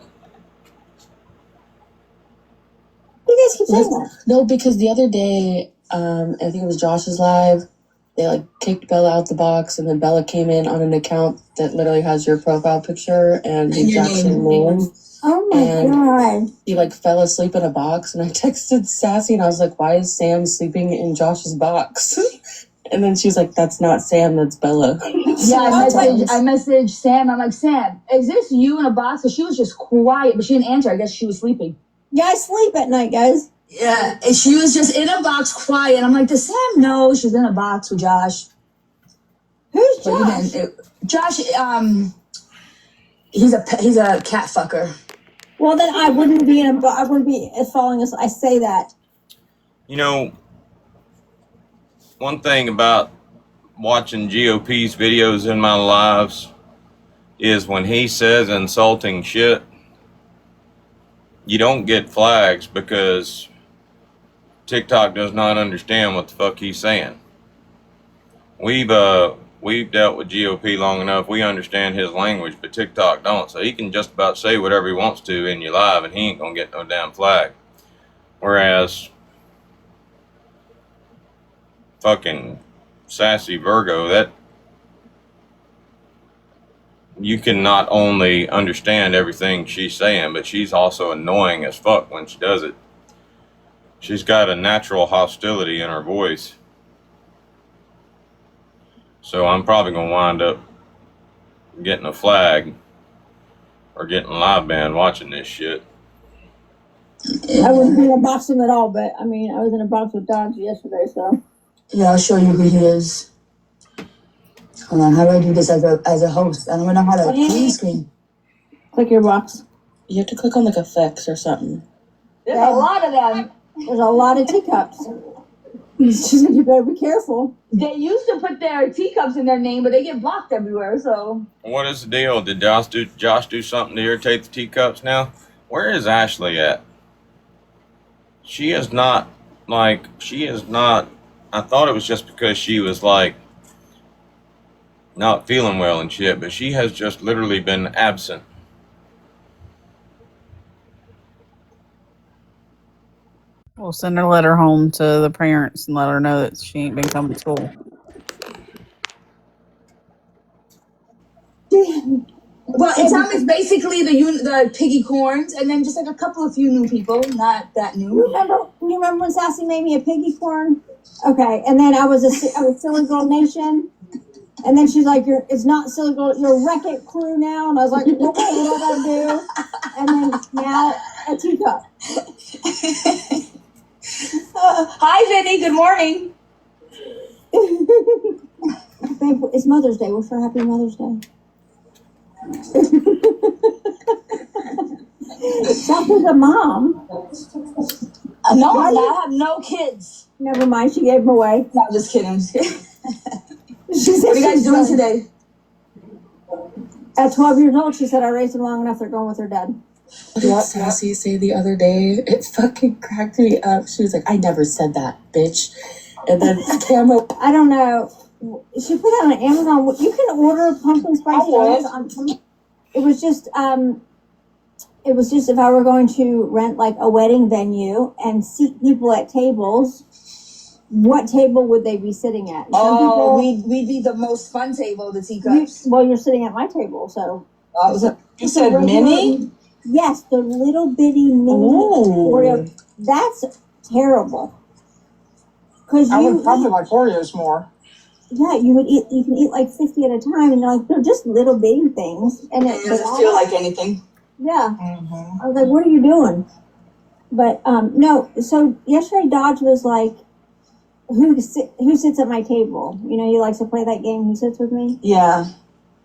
You guys keep saying that. No, because the other day, I think it was Josh's live. They like kicked Bella out the box, and then Bella came in on an account that literally has your profile picture and the exact same name. Oh my god. He like fell asleep in a box, and I texted Sassy, and I was like, "Why is Sam sleeping in Josh's box?" And then she's like, "That's not Sam, that's Bella." Yeah, I messaged Sam. I'm like, Sam, is this you in a box? So she was just quiet, but she didn't answer. I guess she was sleeping. Yeah, I sleep at night, guys. Yeah, and she was just in a box quiet. I'm like, does Sam know she's in a box with Josh? Who's Josh? Josh, he's a cat fucker. Well, then I wouldn't be following us. I say that. You know, one thing about watching GOP's videos in my lives is when he says insulting shit, you don't get flags because TikTok does not understand what the fuck he's saying. We've dealt with GOP long enough. We understand his language, but TikTok don't. So he can just about say whatever he wants to in your live, and he ain't gonna get no damn flag. Whereas fucking Sassy Virgo, that you can not only understand everything she's saying, but she's also annoying as fuck when she does it. She's got a natural hostility in her voice. So I'm probably going to wind up getting a flag or getting live banned watching this shit. I wouldn't be in a box with him at all, but I mean, I was in a box with Dodge yesterday, so. Yeah, I'll show you who he is. Hold on, how do I do this as a host? I don't know how to green screen. Click your box. You have to click on like effects or something. There's a lot of them. There's a lot of teacups. You better be careful. They used to put their teacups in their name, but they get blocked everywhere, so. What is the deal? Did Josh do something to irritate the teacups now? Where is Ashley at? She is not, I thought it was just because she was like not feeling well and shit, but she has just literally been absent. We'll send her letter home to the parents and let her know that she ain't been coming to school. Well, it's basically the piggy corns, and then just like a couple of few new people, not that new. You remember when Sassy made me a piggy corn? Okay, and then I was Silly Girl Nation, and then she's like, it's not Silly Girl, you're Wreck-It Crew now, and I was like, okay, what do I do? And then now a teacup. Hi, Vinny. Good morning. Babe, it's Mother's Day. Wish her happy Mother's Day. Sassy's a mom. No, I have no kids. Never mind. She gave them away. No, just kidding. She said, what are you guys doing today? At 12 years old, she said, I raised them long enough. They're going with their dad. What did Sassy say the other day? It fucking cracked me up. She was like, I never said that, bitch. And then Camo. I don't know. She put it on Amazon. You can order pumpkin spice donuts on. it was just if I were going to rent like a wedding venue and seat people at tables, what table would they be sitting at? We'd be the most fun table, the teacups. You're sitting at my table, so. You said mini? Yes, the little bitty mini Oreo. That's terrible. Cause I would probably like Oreos more. Yeah, you can eat like 50 at a time, and like they're just little bitty things, and It doesn't feel like anything. Yeah. I was like, what are you doing? But no. So yesterday, Dodge was like, who sits at my table? You know, he likes to play that game. Who sits with me? Yeah.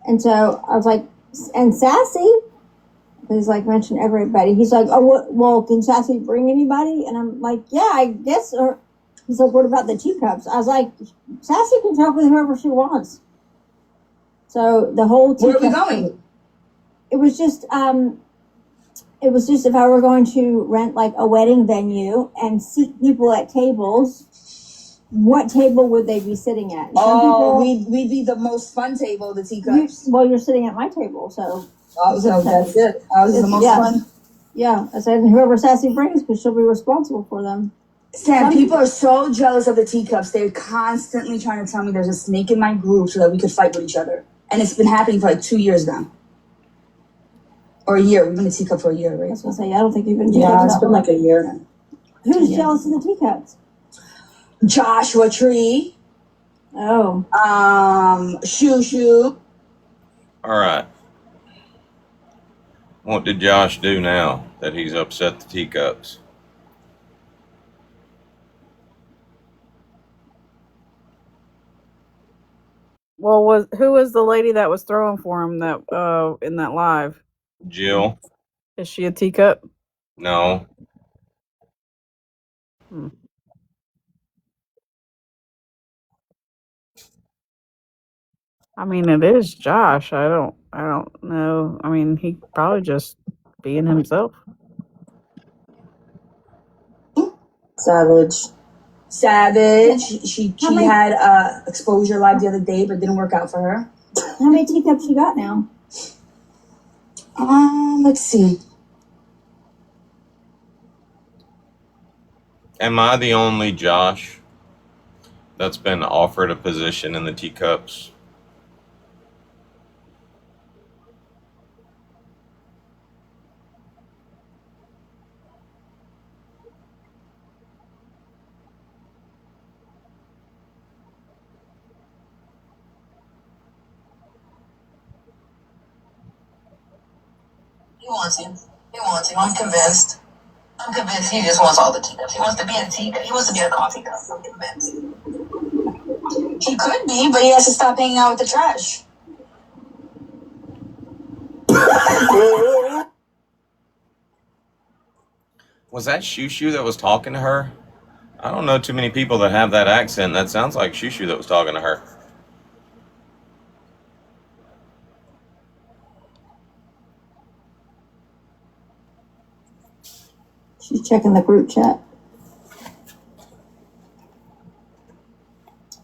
And so I was like, and Sassy, he's like mentioned everybody. He's like, oh, well, can Sassy bring anybody? And I'm like, yeah, I guess. Or he's like, what about the teacups? I was like, Sassy can talk with whoever she wants. So the whole teacup. Where are we going? It was just if I were going to rent like a wedding venue and seat people at tables, what table would they be sitting at? We'd be the most fun table, the teacups. You're sitting at my table, so. So that's it. Ours is the most fun. Yeah, I said whoever Sassy brings, because she'll be responsible for them. Sam, people are so jealous of the teacups. They're constantly trying to tell me there's a snake in my group so that we could fight with each other. And it's been happening for like 2 years now. Or a year. We've been a teacup for a year, right? I was going to say, I don't think you've been Yeah, it's been like a year. Who's jealous of the teacups? Joshua Tree. Oh. Shoo. All right. What did Josh do now that he's upset the teacups? Well, who was the lady that was throwing for him that in that live? Jill? Is she a teacup? No. I mean, it is Josh. I don't know. I mean, he probably just being himself. Savage. She had exposure live the other day, but didn't work out for her. How many teacups you got now? Let's see. Am I the only Josh that's been offered a position in the teacups? He wants you. He wants you. I'm convinced. I'm convinced he just wants all the teacups. He wants to be a teacup. He wants to be a coffee cup. I'm convinced. He could be, but he has to stop hanging out with the trash. Was that Shushu that was talking to her? I don't know too many people that have that accent. That sounds like Shushu that was talking to her. She's checking the group chat.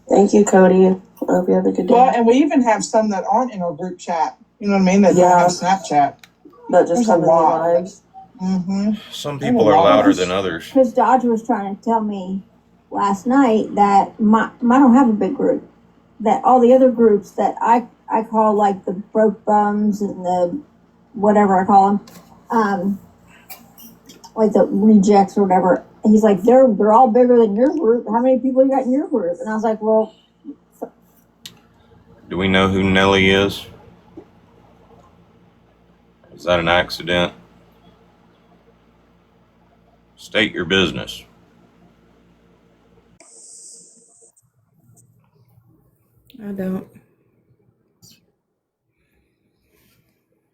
Thank you, Cody. I hope you have a good day. Well, and we even have some that aren't in our group chat. You know what I mean? That don't have Snapchat. That just come in the lives. Some people are louder than others. Because Dodge was trying to tell me last night that I don't have a big group. That all the other groups that I call like the broke bums and the whatever I call them, like the rejects or whatever. He's like, they're all bigger than your group. How many people you got in your group? And I was like, well. Do we know who Nelly is? Is that an accident? State your business. I don't.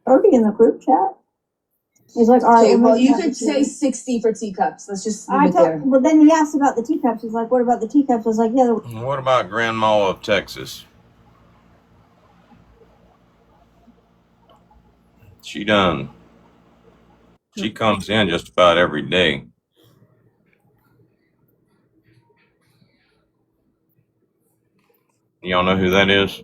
Already in the group chat. He's like, all right. Okay, well, you could say 60 for teacups. Let's just leave it there. Well, then he asked about the teacups. He's like, what about the teacups? I was like, yeah. What about Grandma of Texas? She done. She comes in just about every day. Y'all know who that is?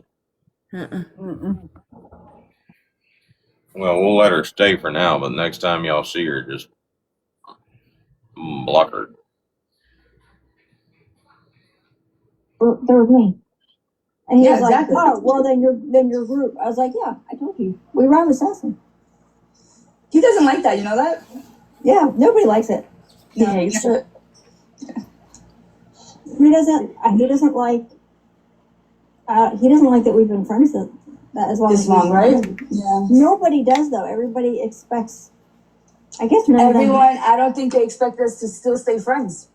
Well, we'll let her stay for now, but next time y'all see her, just block her. They're with me. And he Yeah, was like, exactly. oh, well, then your group. I was like, yeah, I told you. We run Assassin. He doesn't like that, you know that? Yeah, nobody likes it. He hates it. He doesn't like that we've been friends that as long This as long, we've right? been. Yeah. Nobody does though. Everybody expects, I guess none of them. Everyone, I don't think they expect us to still stay friends.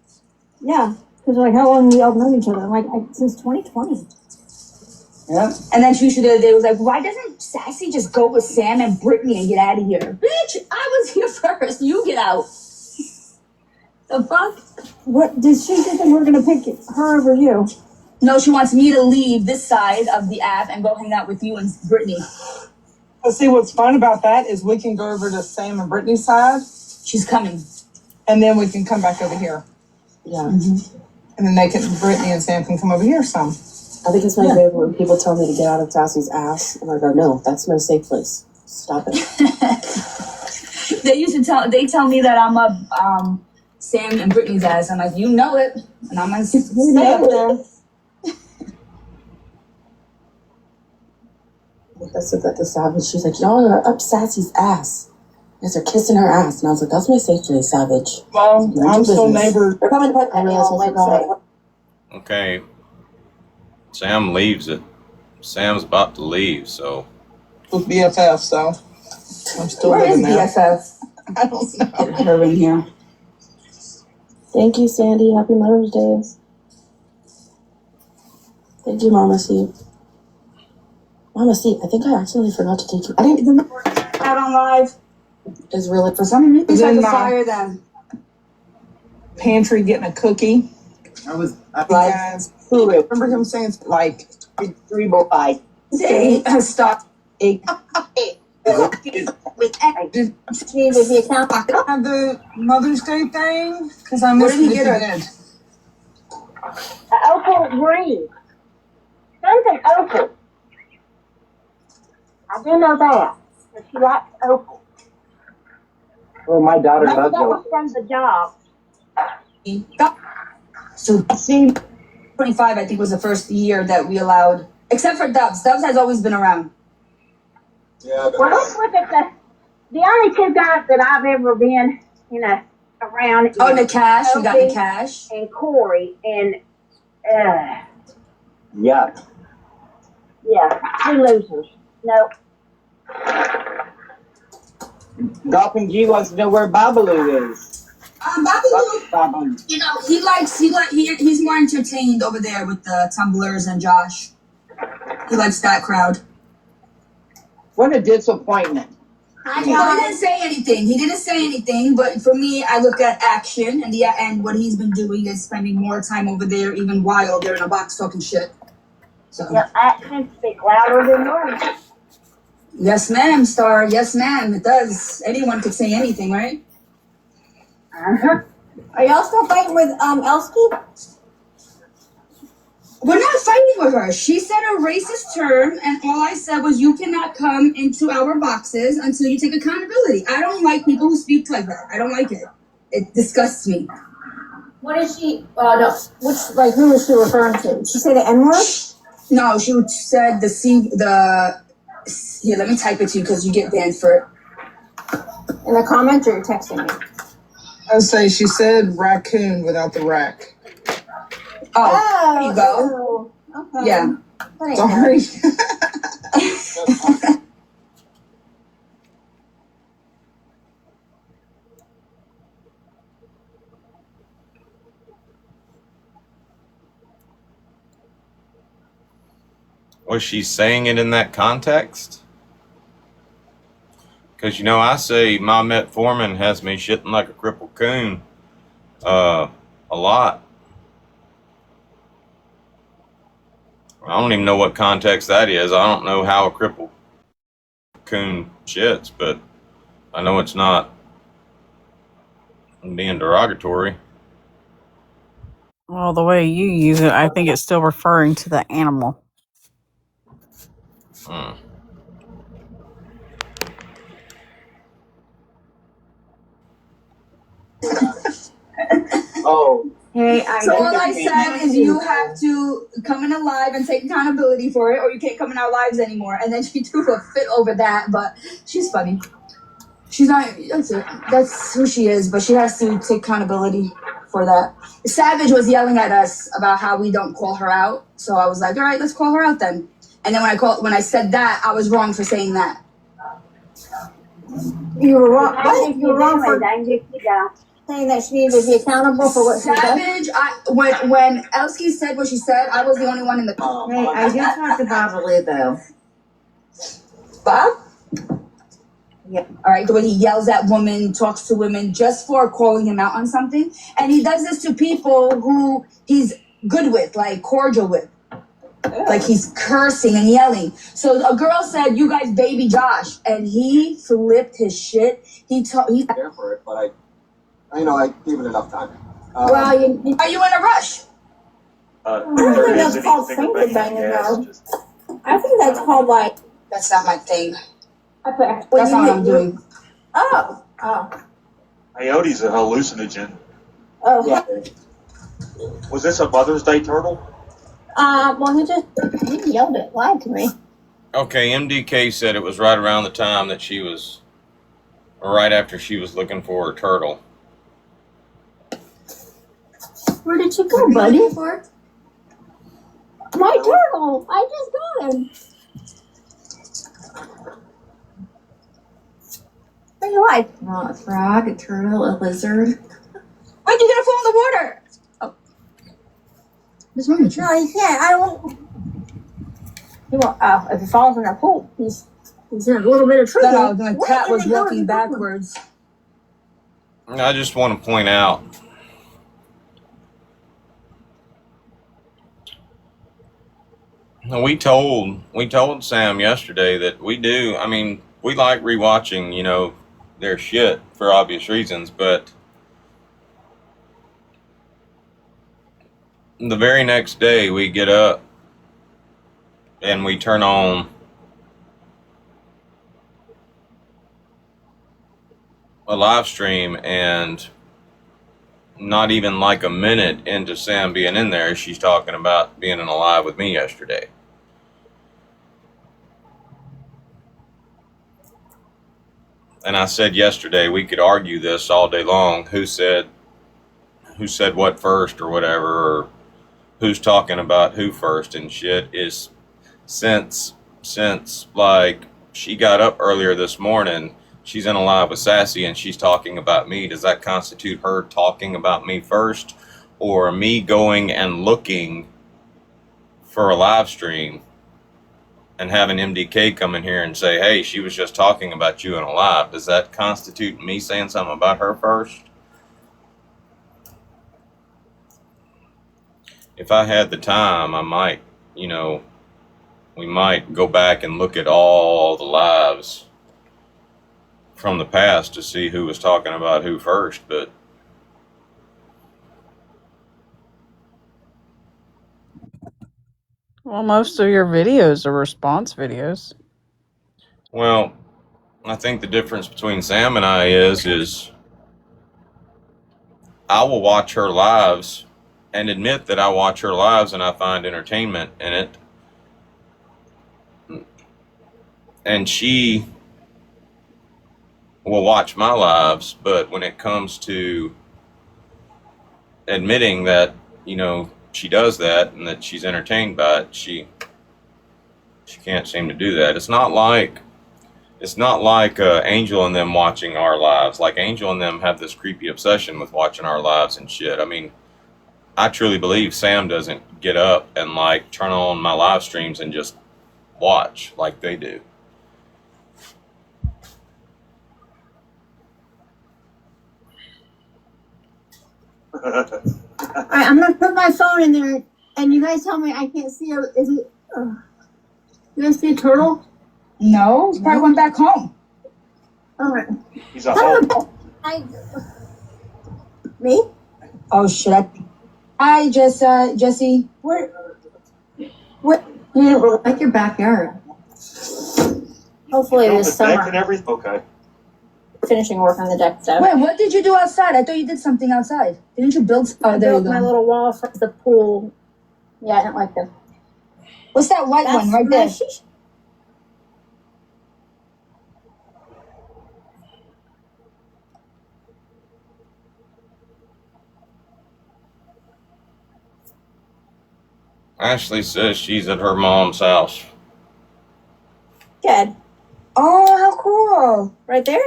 Yeah, because like, how long have we all known each other? I'm like, since 2020. Yeah. And then Trisha the other day was like, why doesn't Sassy just go with Sam and Brittany and get out of here? Bitch, I was here first. You get out. The fuck? What did she think that we're gonna pick her over you? No, she wants me to leave this side of the app and go hang out with you and Brittany. But see, what's fun about that is we can go over to Sam and Brittany's side. She's coming. And then we can come back over here. Yeah. Mm-hmm. And then Brittany and Sam can come over here some. I think it's my favorite when people tell me to get out of Sassy's ass, and I go, no, that's my safe place. Stop it. They tell me that I'm up Sam and Brittany's ass. I'm like, you know it. And I'm gonna stay up there. I said that to Savage. She's like, y'all are up Sassy's ass. You guys are kissing her ass. And I was like, that's my safe place, Savage. Well, I'm still business. neighbors. They're coming to put I else know, I forgot. Okay. Sam leaves it. Sam's about to leave, so. With BFF, so I'm still Where is living there. BFF? I don't know. Get her in here. Thank you, Sandy. Happy Mother's Day. Thank you, Mama C. Mama C, I think I accidentally forgot to take you. I didn't. Out on live. Is really For some reason, Was tried in to my- fire them. Pantry getting a cookie. Guys, remember him saying like 3 They stop. Have the Mother's Day thing? Because I What missed did he it if get you her? did. Opal green. Something opal. I do know that. But she likes opal. Well, my daughter Maybe loves that was those. from the job. So, see, 25, I think, was the first year that we allowed, except for Dubs. Dubs has always been around. Yeah, Well, let's look at the only two guys that I've ever been, around. Oh, is Nakash. We got Opie Nakash. and Corey, and yeah. yeah, two losers. No, Dolphin G wants to know where Babalu is. Babalu, Babalu. he's more entertained over there with the Tumblers and Josh. He likes that crowd. What a disappointment. I He didn't say anything. He didn't say anything, but for me, I look at action and what he's been doing is spending more time over there, even while they're in a box talking shit. So. Yep, actions speak louder than words. Yes, ma'am, Star. Yes, ma'am. It does. Anyone could say anything, right? Uh-huh. Are y'all still fighting with Elsky? We're not fighting with her. She said a racist term, and all I said was, you cannot come into our boxes until you take accountability. I don't like people who speak like that. I don't like it. It disgusts me. What is she? No. Who is she referring to? Did she say the N-word? No, she said here, let me type it to you because you get banned for it. In the comments, or you're texting me? I would say she said raccoon without the rack. Oh, there you go. Okay. Yeah. Sorry. Was she saying it in that context? Because, I say my metformin has me shitting like a crippled coon a lot. I don't even know what context that is. I don't know how a crippled coon shits, but I know it's not being derogatory. Well, the way you use it, I think it's still referring to the animal. Oh, Hey, I So all I said is you have to come in alive and take accountability for it, or you can't come in our lives anymore. And then she threw a fit over that, but she's funny. She's not. That's it. That's who she is. But she has to take accountability for that. Savage was yelling at us about how we don't call her out. So I was like, all right, let's call her out then. And then when I said that, I was wrong for saying that. You were wrong. I think You were wrong for saying that she needed to be accountable for what she said. Savage, when Elsky said what she said, I was the only one in the. Hey, I do talk to Bob Lee though. Bob? Yeah. All right, the way he yells at women, talks to women just for calling him out on something. And he does this to people who he's good with, like cordial with. Like he's cursing and yelling. So a girl said, "You guys baby Josh," and he flipped his shit. He there for it, but I gave it enough time. well, are you in a rush? I don't think that's called finger banging though. I think that's called like. That's not my thing. That's That's not what I'm doing. Oh. Peyote's a hallucinogen. Oh. Yeah. Was this a Mother's Day turtle? Well, he yelled it, lied to me. Okay, MDK said it was right around the time that she was, or right after she was looking for her turtle. Where did you go, buddy? My turtle! I just got him. What do you like? Well, a frog, a turtle, a lizard. Wait, you're gonna fall in the water! Oh. What's wrong with you? No, he can't. I won't. He won't. If he falls in a pool, he's in a little bit of trouble. No, my cat was walking backwards. I just want to point out we told Sam yesterday that we like rewatching, their shit for obvious reasons, but the very next day we get up and we turn on a live stream, and not even like a minute into Sam being in there, she's talking about being in a live with me yesterday. And I said yesterday we could argue this all day long, who said what first or whatever, or who's talking about who first and shit, is since like she got up earlier this morning, she's in a live with Sassy and she's talking about me. Does that constitute her talking about me first, or me going and looking for a live stream and having MDK come in here and say, hey, she was just talking about you in a live? Does that constitute me saying something about her first? If I had the time, I might, we might go back and look at all the lives from the past to see who was talking about who first, but Well, most of your videos are response videos. well, I think the difference between Sam and I is I will watch her lives and admit that I watch her lives and I find entertainment in it, and she will watch my lives, but when it comes to admitting that, she does that and that she's entertained by it, she can't seem to do that. It's not like Angel and them watching our lives. Like, Angel and them have this creepy obsession with watching our lives and shit. I mean, I truly believe Sam doesn't get up and like turn on my live streams and just watch like they do. Alright, I'm gonna put my phone in there, and you guys tell me I can't see her. Is it? You guys see a turtle? No, he probably went back home. Alright. He's a home. Me? Oh shit! Hi, Jesse. What? You didn't really like your backyard. Hopefully Built this the deck summer. and everything. Okay. finishing work on the deck though. Wait, what did you do outside? I thought you did something outside. Didn't you build? Oh, I there you built my go. little wall for the pool. Yeah, I don't like them. What's that white one right there? Ashley says she's at her mom's house. Good. Oh, how cool! Right there?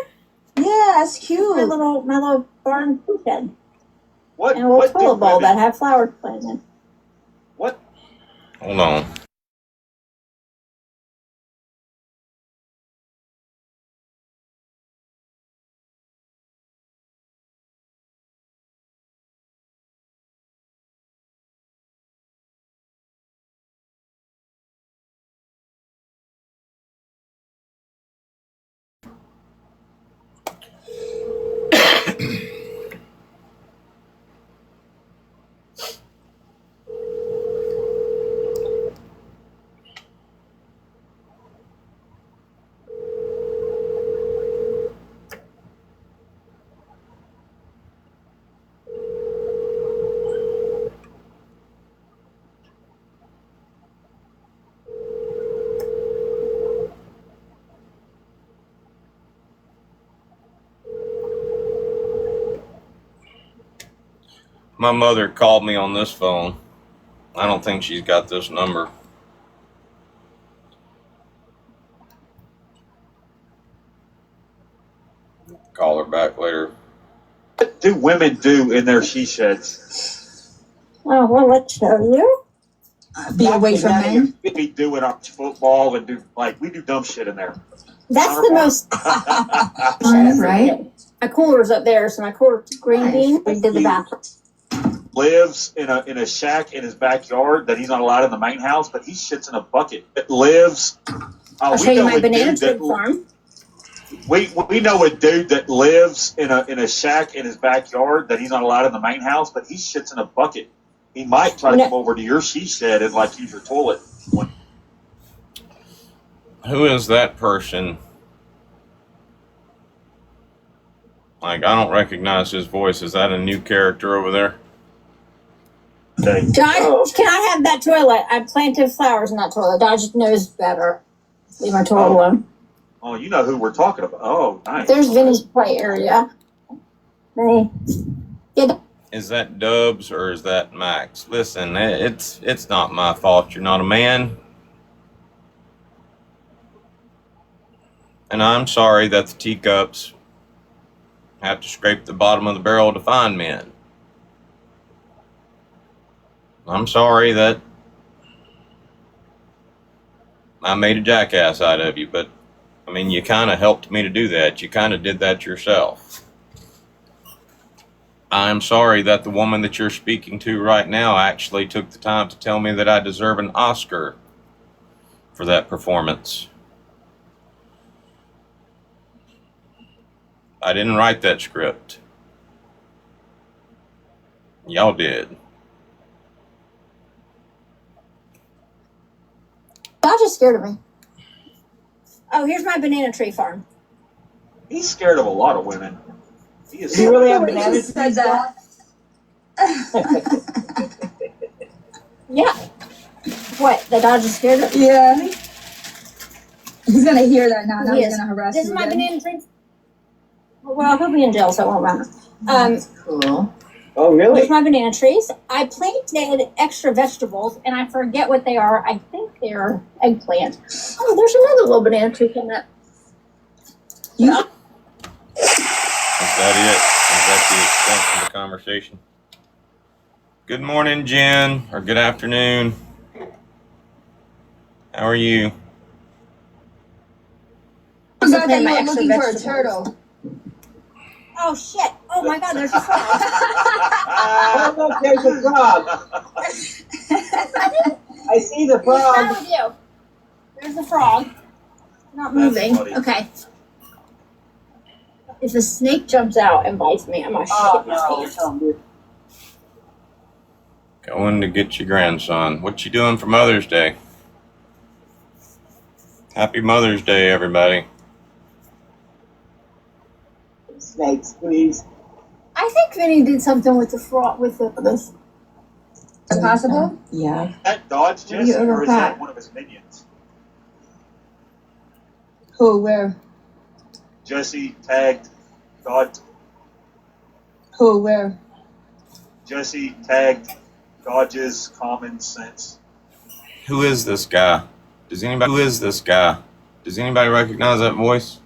Yeah, that's cute. My little barn pool shed. What? And a little What do tulip bulb women? that have flowers planted in. What? Hold on. My mother called me on this phone. I don't think she's got this number. Call her back later. What do women do in their she sheds? Oh, well, let's show you. Be away from men. We do it on football and we do dumb shit in there. That's the most. Right? My cooler's up there, so my cooler green bean. We did the bathroom. Lives in a shack in his backyard that he's not allowed in the main house, but he shits in a bucket. It lives. I'll show you my banana tree farm. We know a dude that lives in a shack in his backyard that he's not allowed in the main house, but he shits in a bucket. He might try to come over to your she shed and use your toilet. Who is that person? I don't recognize his voice. Is that a new character over there? Dodge, can I have that toilet? I planted flowers in that toilet. Dodge knows better. Leave my toilet alone. Oh, you know who we're talking about. Oh, nice. There's Vinny's play area. Vinny. Is that Dubs or is that Max? Listen, it's not my fault. You're not a man. And I'm sorry that the teacups have to scrape the bottom of the barrel to find men. I'm sorry that I made a jackass out of you, but I mean, you kind of helped me to do that. You kind of did that yourself. I'm sorry that the woman that you're speaking to right now actually took the time to tell me that I deserve an Oscar for that performance. I didn't write that script. Y'all did. Dodge is scared of me. Oh, here's my banana tree farm. He's scared of a lot of women. He is. Do you really have He banana just said trees? that. Yeah. What? The Dodge is scared of me? Yeah. He's gonna hear that now. Now He he's is. gonna harass This you is my again. banana tree. Well, he'll be in jail, so it won't matter. Cool. Oh, really? Here's my banana trees. I planted extra vegetables, and I forget what they are. I think they're eggplant. Oh, there's another little banana tree coming up. Is that it? Is that the extent of the conversation? Good morning, Jen, or good afternoon. How are you? I thought that you My were extra looking for a vegetables. turtle. Oh, shit. Oh, my God, there's a frog. Oh, look, there's a frog. I see the What's wrong frog. with you? There's a frog. Not moving. Okay. If a snake jumps out and bites me, I'm gonna Oh, shit my pants. no. Going to get your grandson. What you doing for Mother's Day? Happy Mother's Day, everybody. lights, please. I think Vinny did something with the fraud with this. Is possible? Yeah. That Dodge What do you Jesse, or is that overpack? one of his minions? Who? Where? Jesse tagged Dodge. Who? Where? Jesse tagged Dodge's common sense. Who is this guy? Does anybody? Who is this guy? Does anybody recognize that voice?